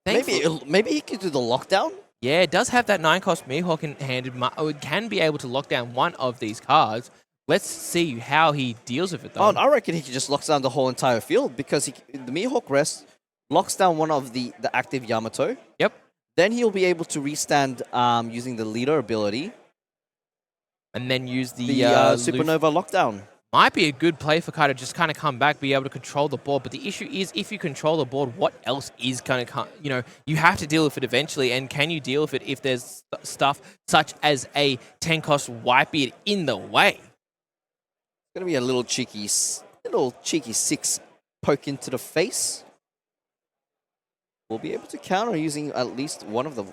Thankful- Maybe he could do the lockdown. Yeah, it does have that 9-cost Mihawk in hand. It can be able to lock down one of these cards. Let's see how he deals with it, though. Oh, I reckon he could just lock down the whole entire field because the Mihawk rest locks down one of the active Yamato. Yep. Then he'll be able to restand using the leader ability. And then use the Supernova lockdown. Might be a good play for Kaido, just kind of come back, be able to control the board. But the issue is, if you control the board, what else is going to, you have to deal with it eventually. And can you deal with it if there's stuff such as a 10-cost Whitebeard in the way? It's going to be a little cheeky 6 poke into the face. We'll be able to counter using at least one of the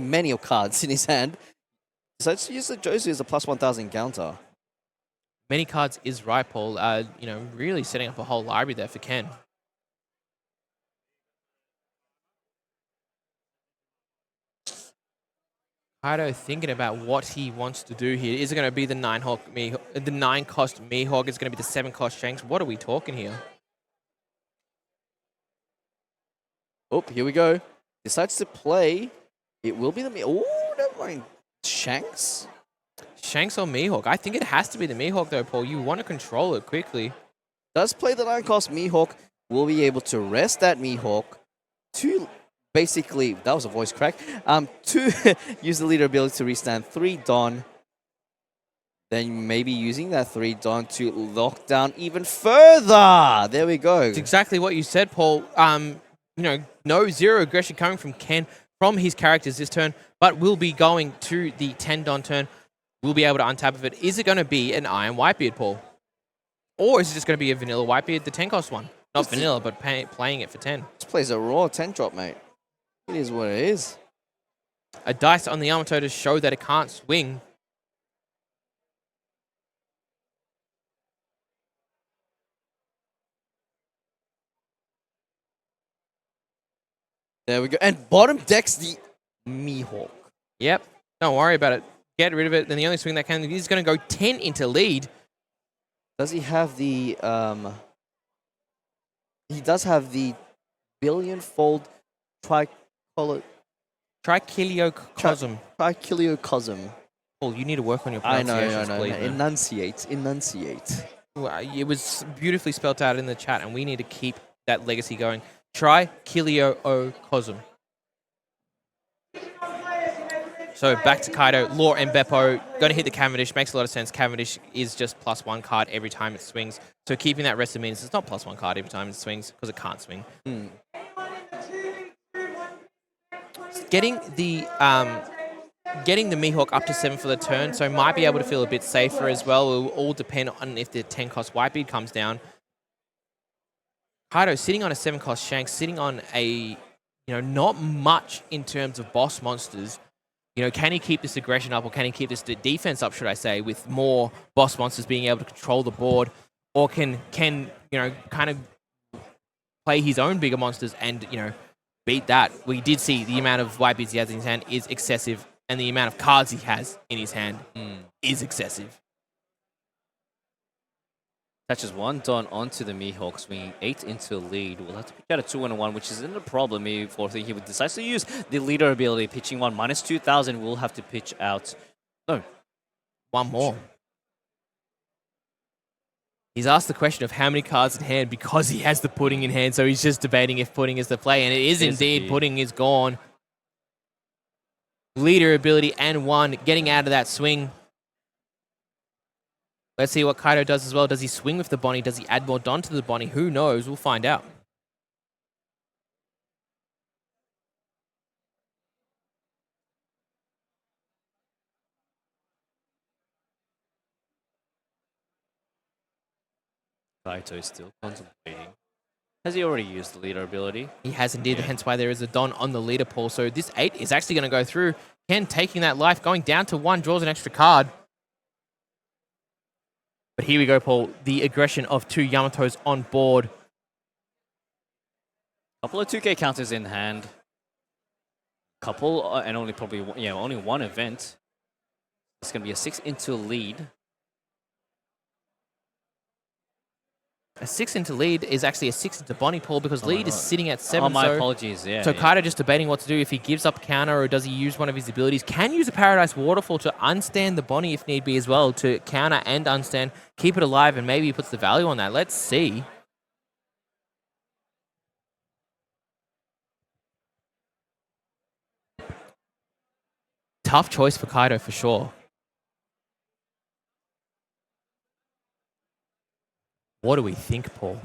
many cards in his hand. So let's use the Josu as a plus 1,000 counter. Many cards is right, Paul. Really setting up a whole library there for Ken. Kaido thinking about what he wants to do here. Is it going to be the 9-cost Mihawk? Is it going to be the 7-cost Shanks? What are we talking here? Oh, here we go. Decides to play. It will be the oh, never mind. Shanks? Shanks or Mihawk? I think it has to be the Mihawk, though, Paul. You want to control it quickly. Does play the 9-cost Mihawk. Will be able to rest that Mihawk to basically, that was a voice crack, to use the leader ability to restand 3 Don. Then maybe using that 3 Don to lock down even further. There we go. It's exactly what you said, Paul. No zero aggression coming from Ken from his characters this turn, but we'll be going to the 10 Don turn. We'll be able to untap of it. Is it going to be an Iron Whitebeard, Paul? Or is it just going to be a vanilla Whitebeard, the 10-cost one? Not vanilla, but playing it for 10. This plays a raw 10 drop, mate. It is what it is. A dice on the Yamato to show that it can't swing. There we go. And bottom decks the Mihawk. Yep. Don't worry about it. Get rid of it. Then the only swing that can is going to go 10 into lead. Does he have the he does have the billion-fold trichiliocosm. Trichiliocosm. Paul, you need to work on your I pronunciations, know. please. man. Enunciate. Well, it was beautifully spelled out in the chat, and we need to keep that legacy going. Trichiliocosm. So back to Kaido, Law and Beepo. Going to hit the Cavendish. Makes a lot of sense. Cavendish is just +1 card every time it swings. So keeping that rest means it's not +1 card every time it swings because it can't swing. Getting the Mihawk up to 7 for the turn, so might be able to feel a bit safer as well. It will all depend on if the 10-cost Whitebeard comes down. Kaido sitting on a 7-cost Shanks, sitting on a, not much in terms of boss monsters. Can he keep this aggression up, or can he keep this defense up, should I say, with more boss monsters being able to control the board, or can kind of play his own bigger monsters and, beat that? We did see the amount of Whitebeards he has in his hand is excessive, and the amount of cards he has in his hand is excessive. Touches 1 Don onto the Mihawk, swinging 8 into a lead. We'll have to pitch out a 2-1, which isn't a problem if he would decide to use the leader ability. Pitching 1 -2,000, we'll have to pitch out. No. One more. He's asked the question of how many cards in hand because he has the pudding in hand, so he's just debating if pudding is the play, and it is indeed. Pudding is gone. Leader ability and 1, getting out of that swing. Let's see what Kaido does as well. Does he swing with the Bonnie? Does he add more Don to the Bonnie? Who knows? We'll find out. Kaido is still contemplating. Has he already used the leader ability? He has indeed, hence why there is a Don on the leader pool. So this 8 is actually going to go through. Ken taking that life, going down to 1, draws an extra card. But here we go, Paul. The aggression of 2 Yamatos on board. Couple of 2K counters in hand. couple and only probably only one event. It's going to be a 6 into lead. A 6 into lead is actually a 6 into Bonnie Paul because Oh my lead is God. sitting at 7. Oh, my so apologies. Yeah. So yeah. Kaido just debating what to do, if he gives up counter or does he use one of his abilities. Can use a Paradise Waterfall to unstand the Bonnie if need be as well, to counter and unstand, keep it alive, and maybe he puts the value on that. Let's see. Tough choice for Kaido for sure. What do we think, Paul?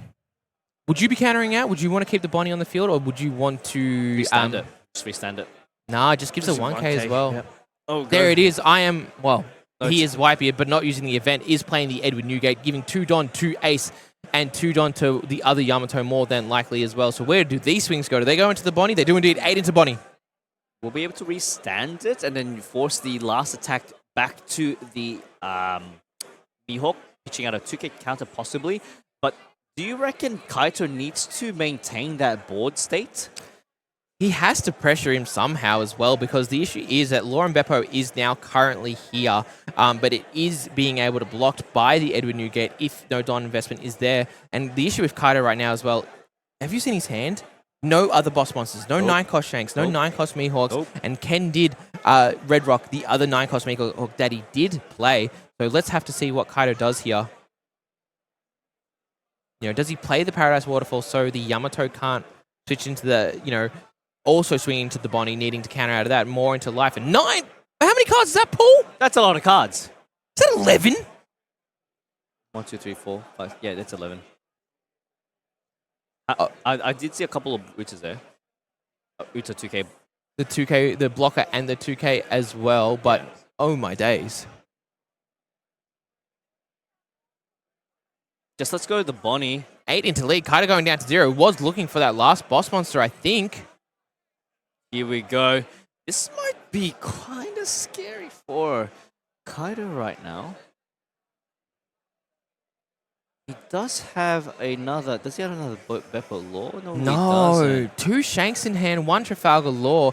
Would you be countering out? Would you want to keep the Bonnie on the field, or would you want to... Restand it. Just restand it. Nah, just gives a Just 1K as well. Yep. Oh, There it is. I am... Well, No, he it's- is Whitebeard, but not using the event, is playing the Edward Newgate, giving 2 Don, 2 Ace, and 2 Don to the other Yamato more than likely as well. So where do these swings go? Do they go into the Bonnie? They do indeed. 8 into Bonnie. We'll be able to restand it and then force the last attack back to the Mihawk, pitching out a 2K counter possibly. But do you reckon Kaito needs to maintain that board state? He has to pressure him somehow as well, because the issue is that Lauren Beppo is now currently here, but it is being able to blocked by the Edward Newgate if no Don investment is there. And the issue with Kaido right now as well, have you seen his hand? No other boss monsters, no Nope. 9-cost Shanks, no Nope. 9-cost Mihawks, Nope. and Ken did Red Rock, the other 9-cost Mihawk that he did play. So let's have to see what Kaido does here. Does he play the Paradise Waterfall so the Yamato can't switch into the, also swinging into the Bonnie, needing to counter out of that, more into life. And 9! How many cards is that, Paul? That's a lot of cards. Is that 11? 1, 2, 3, 4, 5. Yeah, that's 11. I did see a couple of Utas there. Uta 2K. The 2K, the blocker, and the 2K as well, but oh my days. Just let's go the Bonnie. 8 into lead, Kaido going down to 0. Was looking for that last boss monster, I think. Here we go. This might be kind of scary for Kaido right now. He does have another... Does he have another Beppo Law? No, he No, doesn't. 2 Shanks in hand, 1 Trafalgar Law.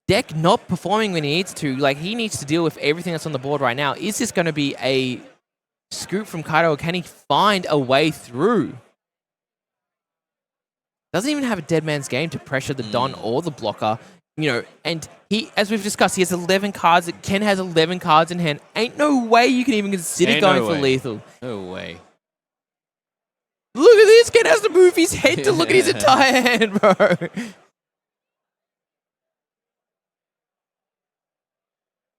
Deck not performing when he needs to. Like, he needs to deal with everything that's on the board right now. Is this going to be a scoop from Kaido, or can he find a way through? Doesn't even have a dead man's game to pressure the Don or the blocker. And he, as we've discussed, he has 11 cards. Ken has 11 cards in hand. Ain't no way you can even consider going for lethal. No way. Look at this. Ken has to move his head to look at his entire hand, bro.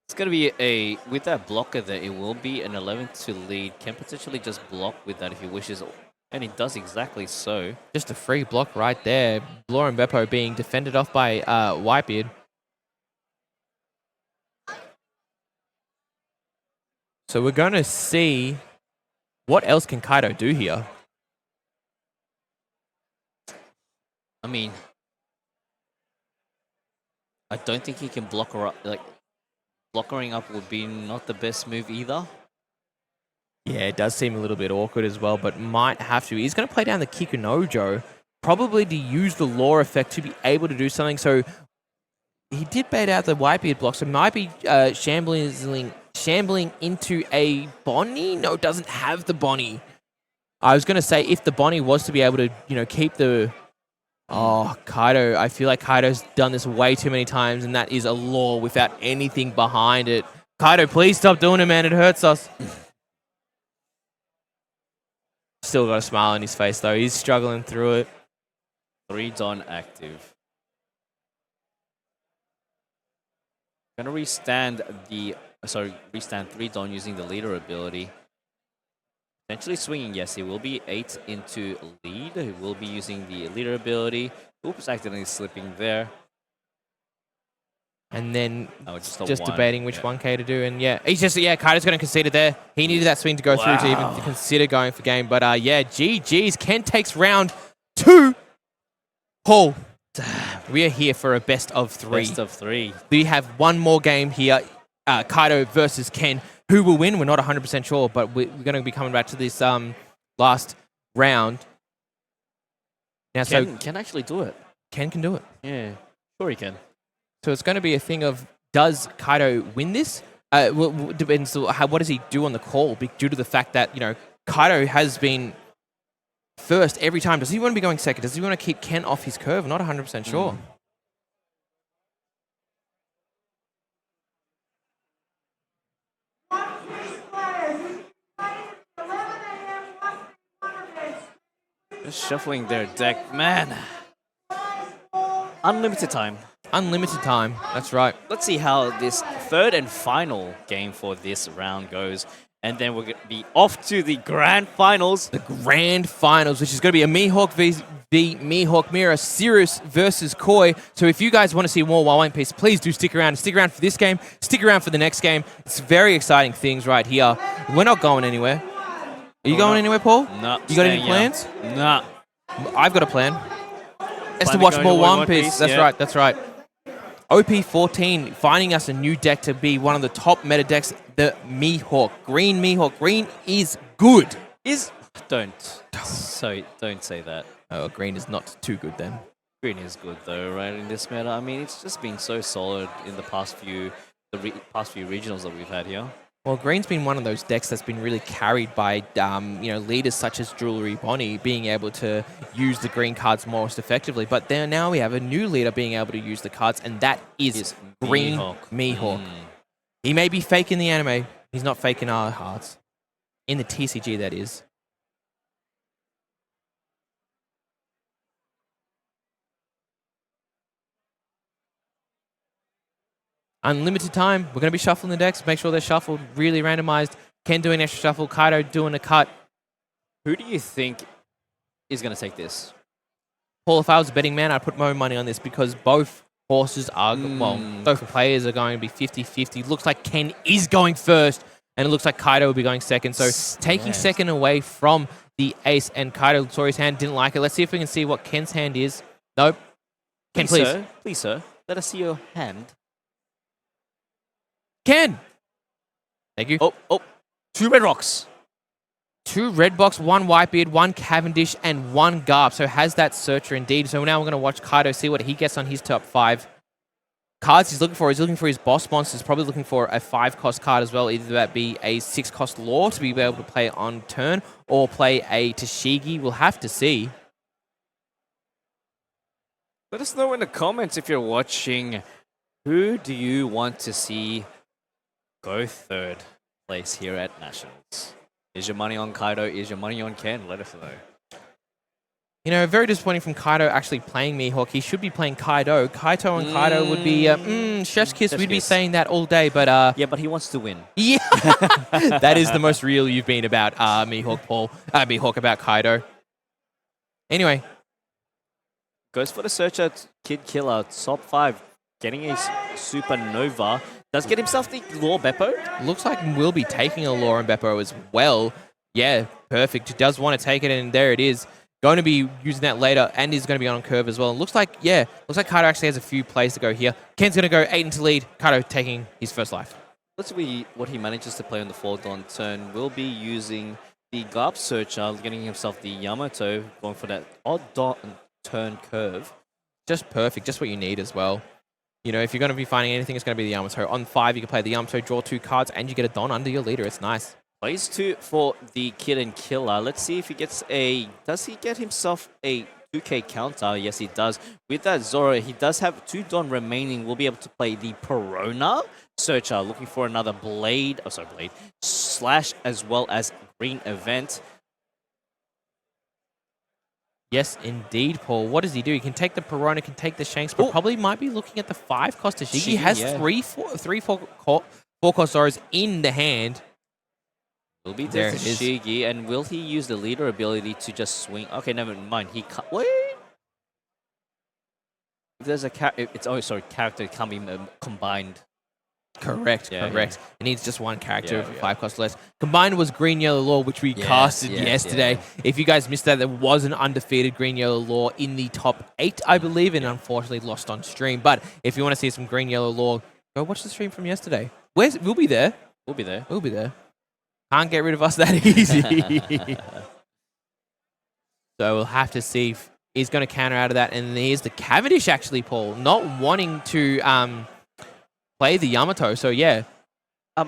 It's going to be with that blocker there, it will be an 11 to lead. Can potentially just block with that if he wishes. And he does exactly so. Just a free block right there. Lauren Beppo being defended off by Whitebeard. So we're going to see what else can Kaido do here. I mean, I don't think he can block her up. Blockering up would be not the best move either. Yeah, it does seem a little bit awkward as well, but might have to. He's going to play down the Kikunojo, probably to use the Law effect to be able to do something. So he did bait out the Whitebeard block, so might be shambling into a Bonnie. No, doesn't have the Bonnie. I was going to say if the Bonnie was to be able to, keep the... Oh, Kaido. I feel like Kaido's done this way too many times, and that is a Law without anything behind it. Kaido, please stop doing it, man. It hurts us. Still got a smile on his face, though. He's struggling through it. 3 Don active. Gonna restand restand 3 Don using the leader ability. Potentially swinging, yes, he will be 8 into lead. He will be using the leader ability. Oops, accidentally slipping there. And then Oh, just debating which 1K to do. And Kaido's going to concede it there. He needed that swing to go through to even consider going for game. But GG's. Ken takes round 2. Paul, we are here for a best of 3. Best of 3. We have one more game here. Kaido versus Ken. Who will win? We're not 100% sure, but we're going to be coming back to this last round. Now, Ken can actually do it. Ken can do it. Yeah, sure he can. So it's going to be a thing of, does Kaido win this? Depends on what does he do on the call, due to the fact that, Kaido has been first every time. Does he want to be going second? Does he want to keep Ken off his curve? Not 100% sure. Just shuffling their deck. Man. Unlimited time. Unlimited time. That's right. Let's see how this third and final game for this round goes. And then we're going to be off to the grand finals. The grand finals, which is going to be a Mihawk v Mihawk Mirror, Sirius versus Koi. So if you guys want to see more One Piece, please do stick around. Stick around for this game. Stick around for the next game. It's very exciting things right here. We're not going anywhere. Are you going anywhere, Paul? No. You got any plans? No. I've got a plan. It's to Plan to watch go more to One One Piece. Piece, That's yeah. right. That's right. OP14 finding us a new deck to be one of the top meta decks, the Mihawk. Green Mihawk. Green is good. Don't say that. Oh, green is not too good then. Green is good though, right? In this meta, I mean, it's just been so solid in the past few regionals that we've had here. Well, green's been one of those decks that's been really carried by, leaders such as Jewelry Bonnie being able to use the green cards most effectively. But then now we have a new leader being able to use the cards, and that is Green Mihawk. He may be fake in the anime. He's not fake in our hearts. In the TCG, that is. Unlimited time. We're going to be shuffling the decks. Make sure they're shuffled, really randomized. Ken doing extra shuffle. Kaido doing a cut. Who do you think is going to take this? Paul, if I was a betting man, I'd put more money on this because both horses are, both players are going to be 50-50. Looks like Ken is going first, and it looks like Kaido will be going second. So taking second away from the ace, and Kaido saw his hand, didn't like it. Let's see if we can see what Ken's hand is. Nope. Ken, please. Sir, please, sir. Let us see your hand. Ken! Thank you. Oh. 2 red rocks. 2 red box, 1 Whitebeard, 1 Cavendish, and 1 Garp. So has that searcher indeed. So now we're going to watch Kaido see what he gets on his top 5 cards he's looking for. He's looking for his boss monsters, probably looking for a 5-cost card as well. Either that be a 6-cost lore to be able to play on turn, or play a Tashigi. We'll have to see. Let us know in the comments if you're watching. Who do you want to see go third place here at Nationals? Is your money on Kaido? Is your money on Ken? Let us know. Very disappointing from Kaido actually playing Mihawk. He should be playing Kaido. Kaito and Kaido would be chef's kiss. We'd be saying that all day, but yeah, but he wants to win. Yeah, that is the most real you've been about Mihawk, Paul. Mihawk about Kaido. Anyway, goes for the searcher, Kid Killer, top 5, getting a supernova. Does get himself the lore Beppo. Looks like we'll be taking a lore and Beppo as well. Yeah, perfect. He does want to take it, and there it is. Going to be using that later, and he's going to be on curve as well. And looks like Kaido actually has a few plays to go here. Ken's going to go 8 into lead. Kaido taking his first life. Let's see what he manages to play on the 4th on turn. Will be using the Garp Searcher, getting himself the Yamato, going for that odd dot and turn curve. Just perfect. Just what you need as well. If you're going to be finding anything, it's going to be the Yamato. On 5, you can play the Yamato, draw 2 cards, and you get a Don under your leader. It's nice. Plays 2 for the Kid and Killer. Let's see if he gets a... Does he get himself a 2k counter? Yes, he does. With that Zoro, he does have 2 Don remaining. We'll be able to play the Perona Searcher, looking for another Blade. Slash as well as Green Event. Yes, indeed, Paul. What does he do? He can take the Perona, can take the Shanks, but probably might be looking at the 5-cost Tashigi. He has 4-cost Zoros in the hand. Will be There there it is. Tashigi, and will he use the leader ability to just swing? Okay, never mind. He can't. Wait. If there's a character can be combined. Correct. Yeah, It needs just one character Yeah, for yeah. 5 cost less. Combined was Green Yellow Law, which we casted yesterday. If you guys missed that, there was an undefeated Green Yellow Law in the top 8, I believe, and unfortunately lost on stream. But if you want to see some Green Yellow Law, go watch the stream from yesterday. We'll be there. We'll be there. We'll be there. Can't get rid of us that easy. So we'll have to see is going to counter out of that. And here's the Cavendish, actually, Paul, not wanting to play the Yamato. So, yeah.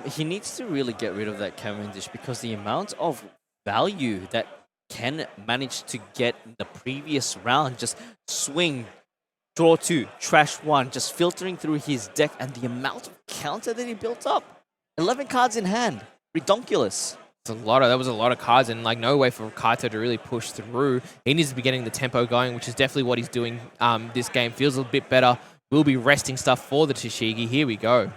He needs to really get rid of that Cavendish because the amount of value that Ken managed to get in the previous round, just swing, draw 2, trash 1, just filtering through his deck, and the amount of counter that he built up. 11 cards in hand. Redonkulous. That was a lot of cards, and like no way for Kaito to really push through. He needs to be getting the tempo going, which is definitely what he's doing this game. Feels a bit better. We'll be resting stuff for the Tashigi. Here we go.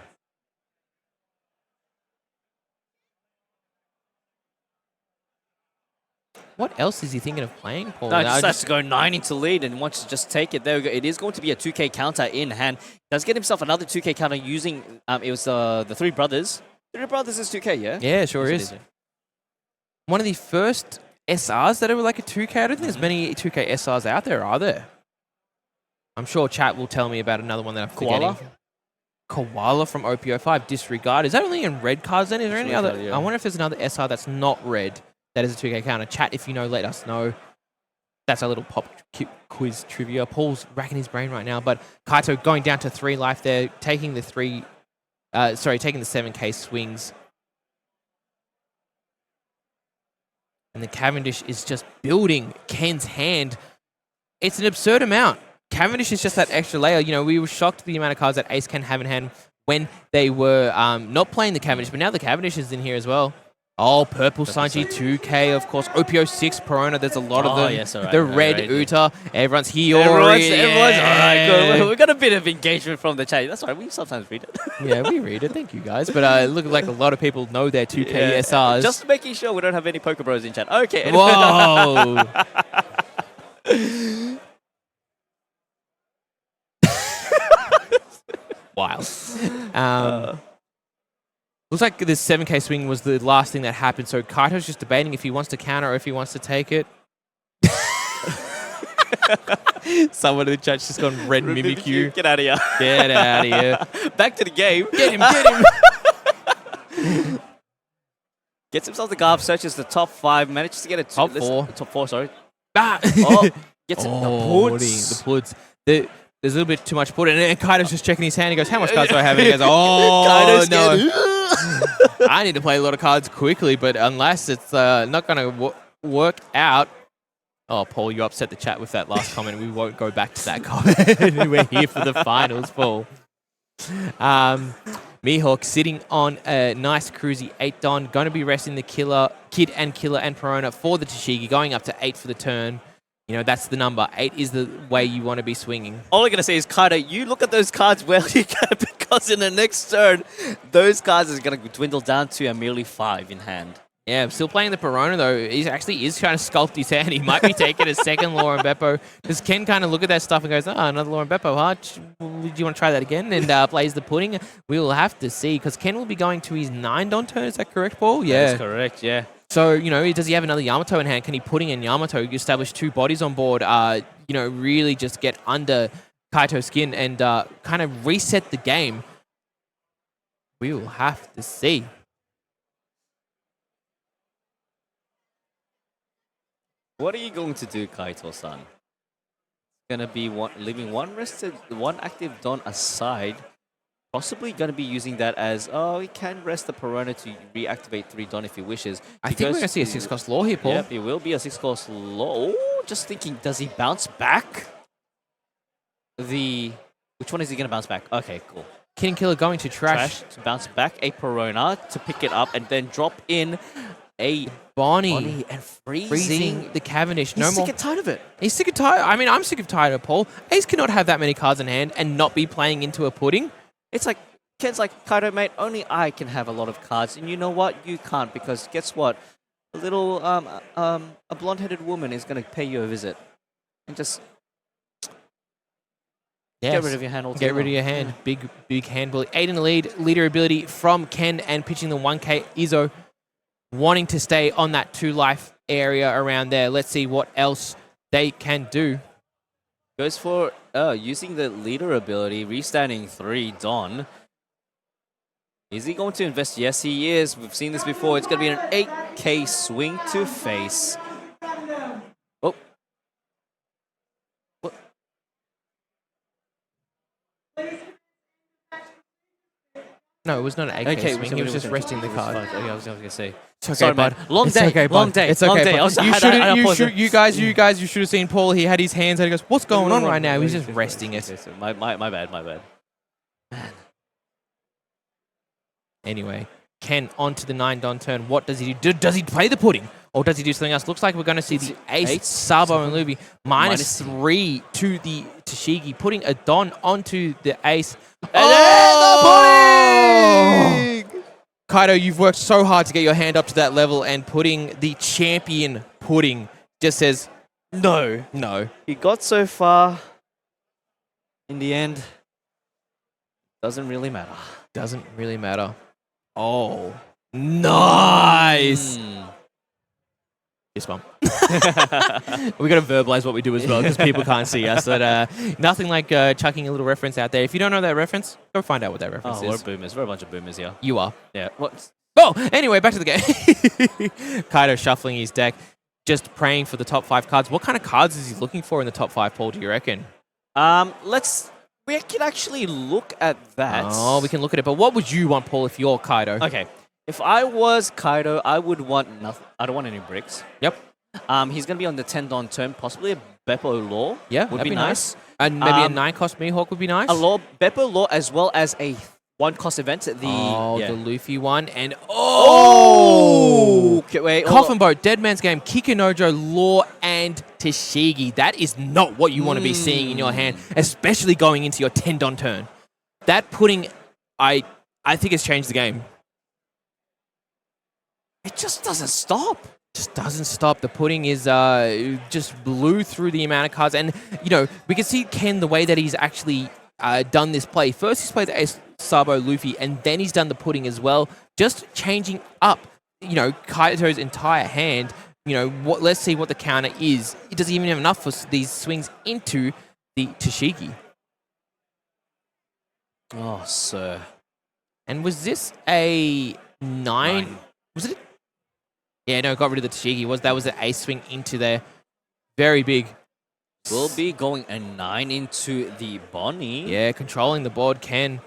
What else is he thinking of playing, Paul? No, just has to go 9 into lead and wants to just take it. There we go. It is going to be a 2k counter in hand. Does get himself another 2k counter using, it was the Three Brothers. Three Brothers is 2k, yeah? Yeah, sure is. One of the first SRs that are like a 2k. I don't think there's many 2k SRs out there, are there? I'm sure chat will tell me about another one that I'm forgetting. Koala from OPO5, disregard. Is that only in red cards then? Is there any other? Yeah. I wonder if there's another SR that's not red that is a 2k counter. Chat, if you know, let us know. That's a little pop quiz trivia. Paul's racking his brain right now, but Kaito going down to 3 life there, taking the taking the 7k swings. And the Cavendish is just building Ken's hand. It's an absurd amount. Cavendish is just that extra layer. You know, we were shocked at the amount of cards that Ace can have in hand when they were not playing the Cavendish, but now the Cavendish is in here as well. Oh, Purple Sanji, 2k, of course. OPO6, Perona, there's a lot of them. Yes, all right, the red Uta, everyone's Hiyori. Everyone's all right, good. We got a bit of engagement from the chat. That's right, we sometimes read it. Yeah, we read it. Thank you, guys. But it looks like a lot of people know their 2k SRs. Just making sure we don't have any Poke Bros in chat. Okay. Anyway. Whoa. Wild. Looks like this 7k swing was the last thing that happened, so Kaito's just debating if he wants to counter or if he wants to take it. Someone in the chat's just gone red Mimikyu. Get out of here. Get out of here. Back to the game. Get him, get him. Gets himself the Garb, searches the top 5, manages to get a top 4. Top 4, sorry. Ah. Oh, gets it. The Puds. There's a little bit too much put in, and Kaido's just checking his hand. He goes, how much cards do I have? And he goes, oh, no. I need to play a lot of cards quickly, but unless it's not going to work out. Oh, Paul, you upset the chat with that last comment. We won't go back to that comment. We're here for the finals, Paul. Mihawk sitting on a nice cruisy 8 Don. Going to be resting the Kid and Perona for the Tashigi. Going up to 8 for the turn. You know, that's the number. 8 is the way you want to be swinging. All I'm going to say is, Kaido, you look at those cards well you can, because in the next turn, those cards are going to dwindle down to a merely 5 in hand. Yeah, I'm still playing the Perona, though. He actually is trying to sculpt his hand. He might be taking a second Lauren Beppo. Because Ken kind of look at that stuff and goes, oh, another Lauren Beppo, huh? Do you want to try that again? And plays the pudding. We will have to see, because Ken will be going to his 9 Don turn. Is that correct, Paul? Yeah. That's correct, yeah. So, you know, does he have another Yamato in hand? Can he putting in Yamato, establish 2 bodies on board, you know, really just get under Kaito's skin and kind of reset the game? We will have to see. What are you going to do, Kaito-san? Going to be leaving one active Don aside. Possibly going to be using that as, oh, he can rest the Perona to reactivate 3 Don if he wishes. I think we're going to see a 6-cost law here, Paul. Yep, it will be a 6-cost law. Oh, just thinking, does he bounce back? Which one is he going to bounce back? Okay, cool. Kid and Killer going to trash. To bounce back a Perona to pick it up and then drop in a Bonnie and freezing the Cavendish. He's sick and tired of it. He's sick and tired. I mean, I'm sick and tired of Paul. Ace cannot have that many cards in hand and not be playing into a pudding. It's like, Ken's like, Kaido, mate, only I can have a lot of cards. And you know what? You can't, because guess what? A little, a blonde-headed woman is going to pay you a visit. And just get rid of your hand altogether. Get rid of your hand. Big hand bully. 8 in the lead. Leader ability from Ken and pitching the 1k. Izzo wanting to stay on that 2-life area around there. Let's see what else they can do. Goes for using the leader ability, restanding 3 Don. Is he going to invest? Yes, he is. We've seen this before. It's going to be an 8k swing to face. Oh. No, it was not an 8K swing. He was just resting the card. Okay, I was going to say. It's okay, Sorry, bud. man. Long It's day. okay, Long bud. day. It's Long okay, day. bud. I was- I You had- should I you paused should it. you guys you should have seen Paul. He had his hands out. He goes, "What's going on right now?" He's just resting it. My bad. Anyway, Ken onto the 9-Don turn. What does he do? Does he play the pudding? Or does he do something else? Looks like we're going to see the ace, Sabo and Luby -3 to the Tashigi, putting a Don onto the ace. Oh! Kaido, you've worked so hard to get your hand up to that level, and putting the champion pudding just says, No. no. He got so far. In the end, doesn't really matter. Doesn't really matter. Oh, nice. Fist bump. We got to verbalize what we do as well because people can't see us. But nothing like chucking a little reference out there. If you don't know that reference, go find out what that reference We're is. boomers. We're a bunch of boomers here. You are. Yeah. What? Oh, anyway, back to the game. Kaido shuffling his deck, just praying for the top 5 cards. What kind of cards is he looking for in the top 5, Paul, do you reckon? We can actually look at that. Oh, we can look at it. But what would you want, Paul, if you're Kaido? Okay. If I was Kaido, I would want nothing. I don't want any bricks. Yep. He's going to be on the 10-Don turn, possibly a Beepo Law. Yeah, would that'd be nice. And maybe a 9-cost Mihawk would be nice. A Law, Beepo Law, as well as a 1-cost event. The the Luffy one. And Okay, wait, Coffin Boat, Dead Man's Game, Kikinojo, Law, and Tashigi. That is not what you want to be seeing in your hand, especially going into your 10-Don turn. That pudding, I think it's changed the game. It just doesn't stop. Just doesn't stop. The pudding is just blew through the amount of cards. And, you know, we can see Ken, the way that he's actually done this play. First he's played the Ace, Sabo, Luffy, and then he's done the pudding as well. Just changing up, you know, Kaido's entire hand. You know, let's see what the counter is. It doesn't even have enough for these swings into the Tashigi. Oh, sir. And was this a 9? Was it? Yeah, no, got rid of the Tashigi. That was an ace swing into there. Very big. We'll be going a 9 into the Bonnie. Yeah, controlling the board. Ken.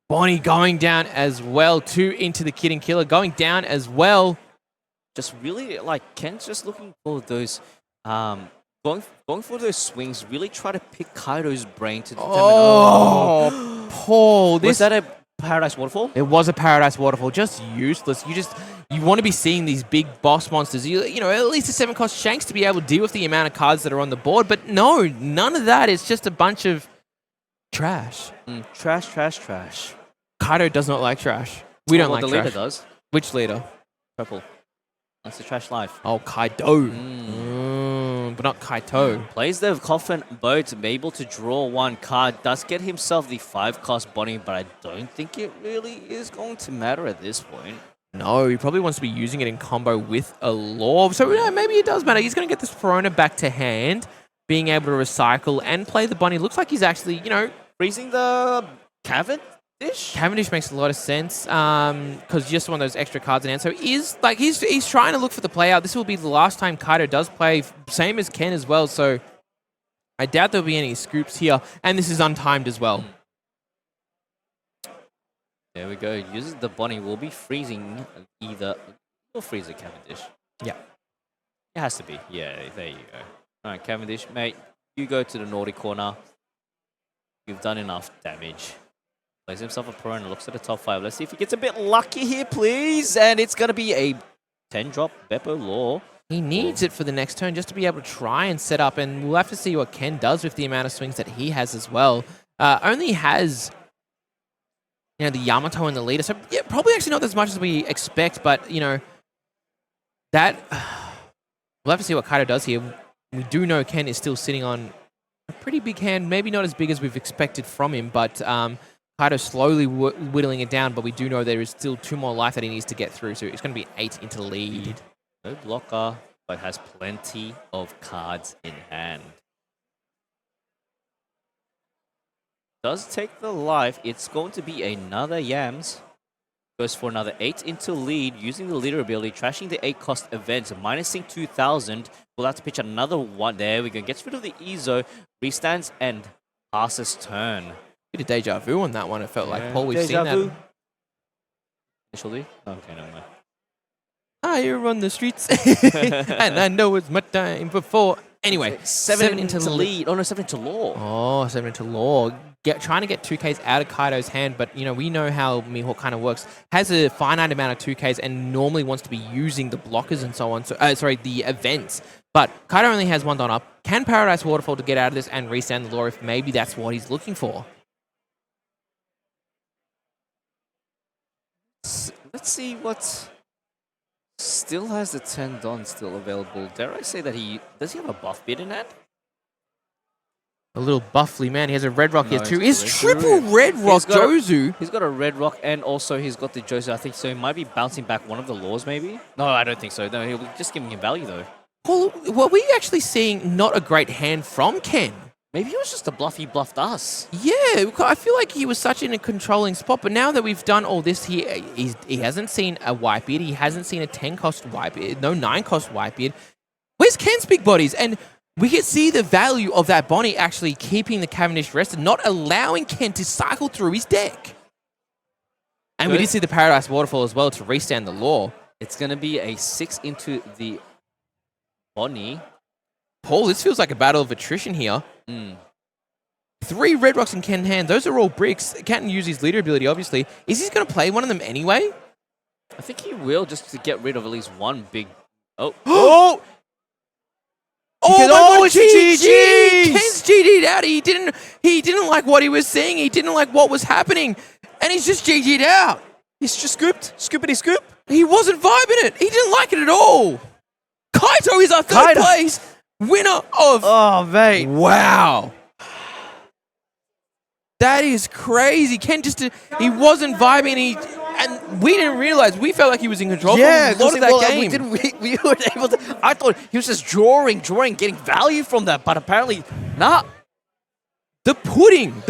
Bonnie going down as well. 2 into the Kid and Killer. Going down as well. Just really, like, Ken's just looking for those, going for those swings, really try to pick Kaido's brain to determine, Paul. was that a Paradise Waterfall? It was a Paradise Waterfall. Just useless. You want to be seeing these big boss monsters. You know, at least a 7-cost Shanks to be able to deal with the amount of cards that are on the board. But no, none of that. It's just a bunch of trash. Trash. Kaido does not like trash. We don't like the trash. leader does. Which leader? Purple. That's the trash life. Oh, Kaido. But not Kaito. Plays the Coffin Boat, able to draw 1 card. Does get himself the 5-cost Bonnie, but I don't think it really is going to matter at this point. No, he probably wants to be using it in combo with a Law. So yeah, maybe it does matter. He's going to get this Perona back to hand, being able to recycle and play the Bunny. Looks like he's actually, you know... Freezing the Cavendish? Cavendish makes a lot of sense because just one of those extra cards in hand. So he's trying to look for the play out. This will be the last time Kaido does play, same as Ken as well. So I doubt there'll be any scoops here. And this is untimed as well. There we go. Uses the Bonnie. Will be freezing either. We'll freeze the Cavendish. Yeah. It has to be. Yeah, there you go. All right, Cavendish, mate. You go to the naughty corner. You've done enough damage. Plays himself a Perona, looks at the top 5. Let's see if he gets a bit lucky here, please. And it's going to be a 10-drop Beepo Law. He needs it for the next turn just to be able to try and set up. And we'll have to see what Ken does with the amount of swings that he has as well. Only has... You know, the Yamato and the leader. So, yeah, probably actually not as much as we expect, but, you know, that... We'll have to see what Kaido does here. We do know Ken is still sitting on a pretty big hand. Maybe not as big as we've expected from him, but Kaido slowly whittling it down, but we do know there is still 2 more life that he needs to get through, so it's going to be 8 into lead. No blocker, but has plenty of cards in hand. Does take the life. It's going to be another Yams. Goes for another 8 into lead, using the leader ability, trashing the 8-cost event, minusing 2,000. We'll have to pitch another one. There we go. Gets rid of the Ezo, restands, and passes turn. Bit of deja vu on that one, it felt like. Yeah. Paul, we've Deja seen vu. that initially. Okay, never mind. I run the streets, and I know it's my time before. Anyway, 7 into lead. Oh no, 7 into law. Oh, 7 into law. Trying to get 2Ks out of Kaido's hand, but we know how Mihawk kind of works. Has a finite amount of 2Ks and normally wants to be using the blockers and so on. So, the events. But Kaido only has 1 Don up. Can Paradise Waterfall to get out of this and restand the law if maybe that's what he's looking for? Let's see what still has the 10 Don still available. Dare I say that does he have a buff bid in hand? A little buffly man. He has a red rock here too. it's Is triple red rock Jozu? He's got a red rock and also he's got the Jozu. I think so. He might be bouncing back one of the laws maybe. No, I don't think so. No, he'll be just giving him value though. Well, were we actually seeing not a great hand from Ken? Maybe it was just a bluff. He bluffed us. Yeah, I feel like he was such in a controlling spot. But now that we've done all this, he hasn't seen a Whitebeard. He hasn't seen a 10-cost Whitebeard. No 9-cost Whitebeard. Where's Ken's big bodies? And we can see the value of that Bonnie actually keeping the Cavendish rested, not allowing Ken to cycle through his deck. And we did see the Paradise Waterfall as well to restand the law. It's going to be a 6 into the Bonnie. Paul, this feels like a battle of attrition here. 3 red rocks in Ken's hand. Those are all bricks. Can't use his leader ability, obviously. Is he going to play one of them anyway? I think he will, just to get rid of at least one big... Oh! Oh! Oh, it's GG! Ken's GG'd out. He didn't like what he was seeing. He didn't like what was happening. And he's just GG'd out. He's just scooped. Scoopity scoop. He wasn't vibing it. He didn't like it at all. Kaido is our third place winner of... Oh, mate. Wow. That is crazy. Ken he wasn't vibing and we didn't realize. We felt like he was in control for a lot of that game. We weren't able to... I thought he was just drawing, getting value from that, but apparently not. The pudding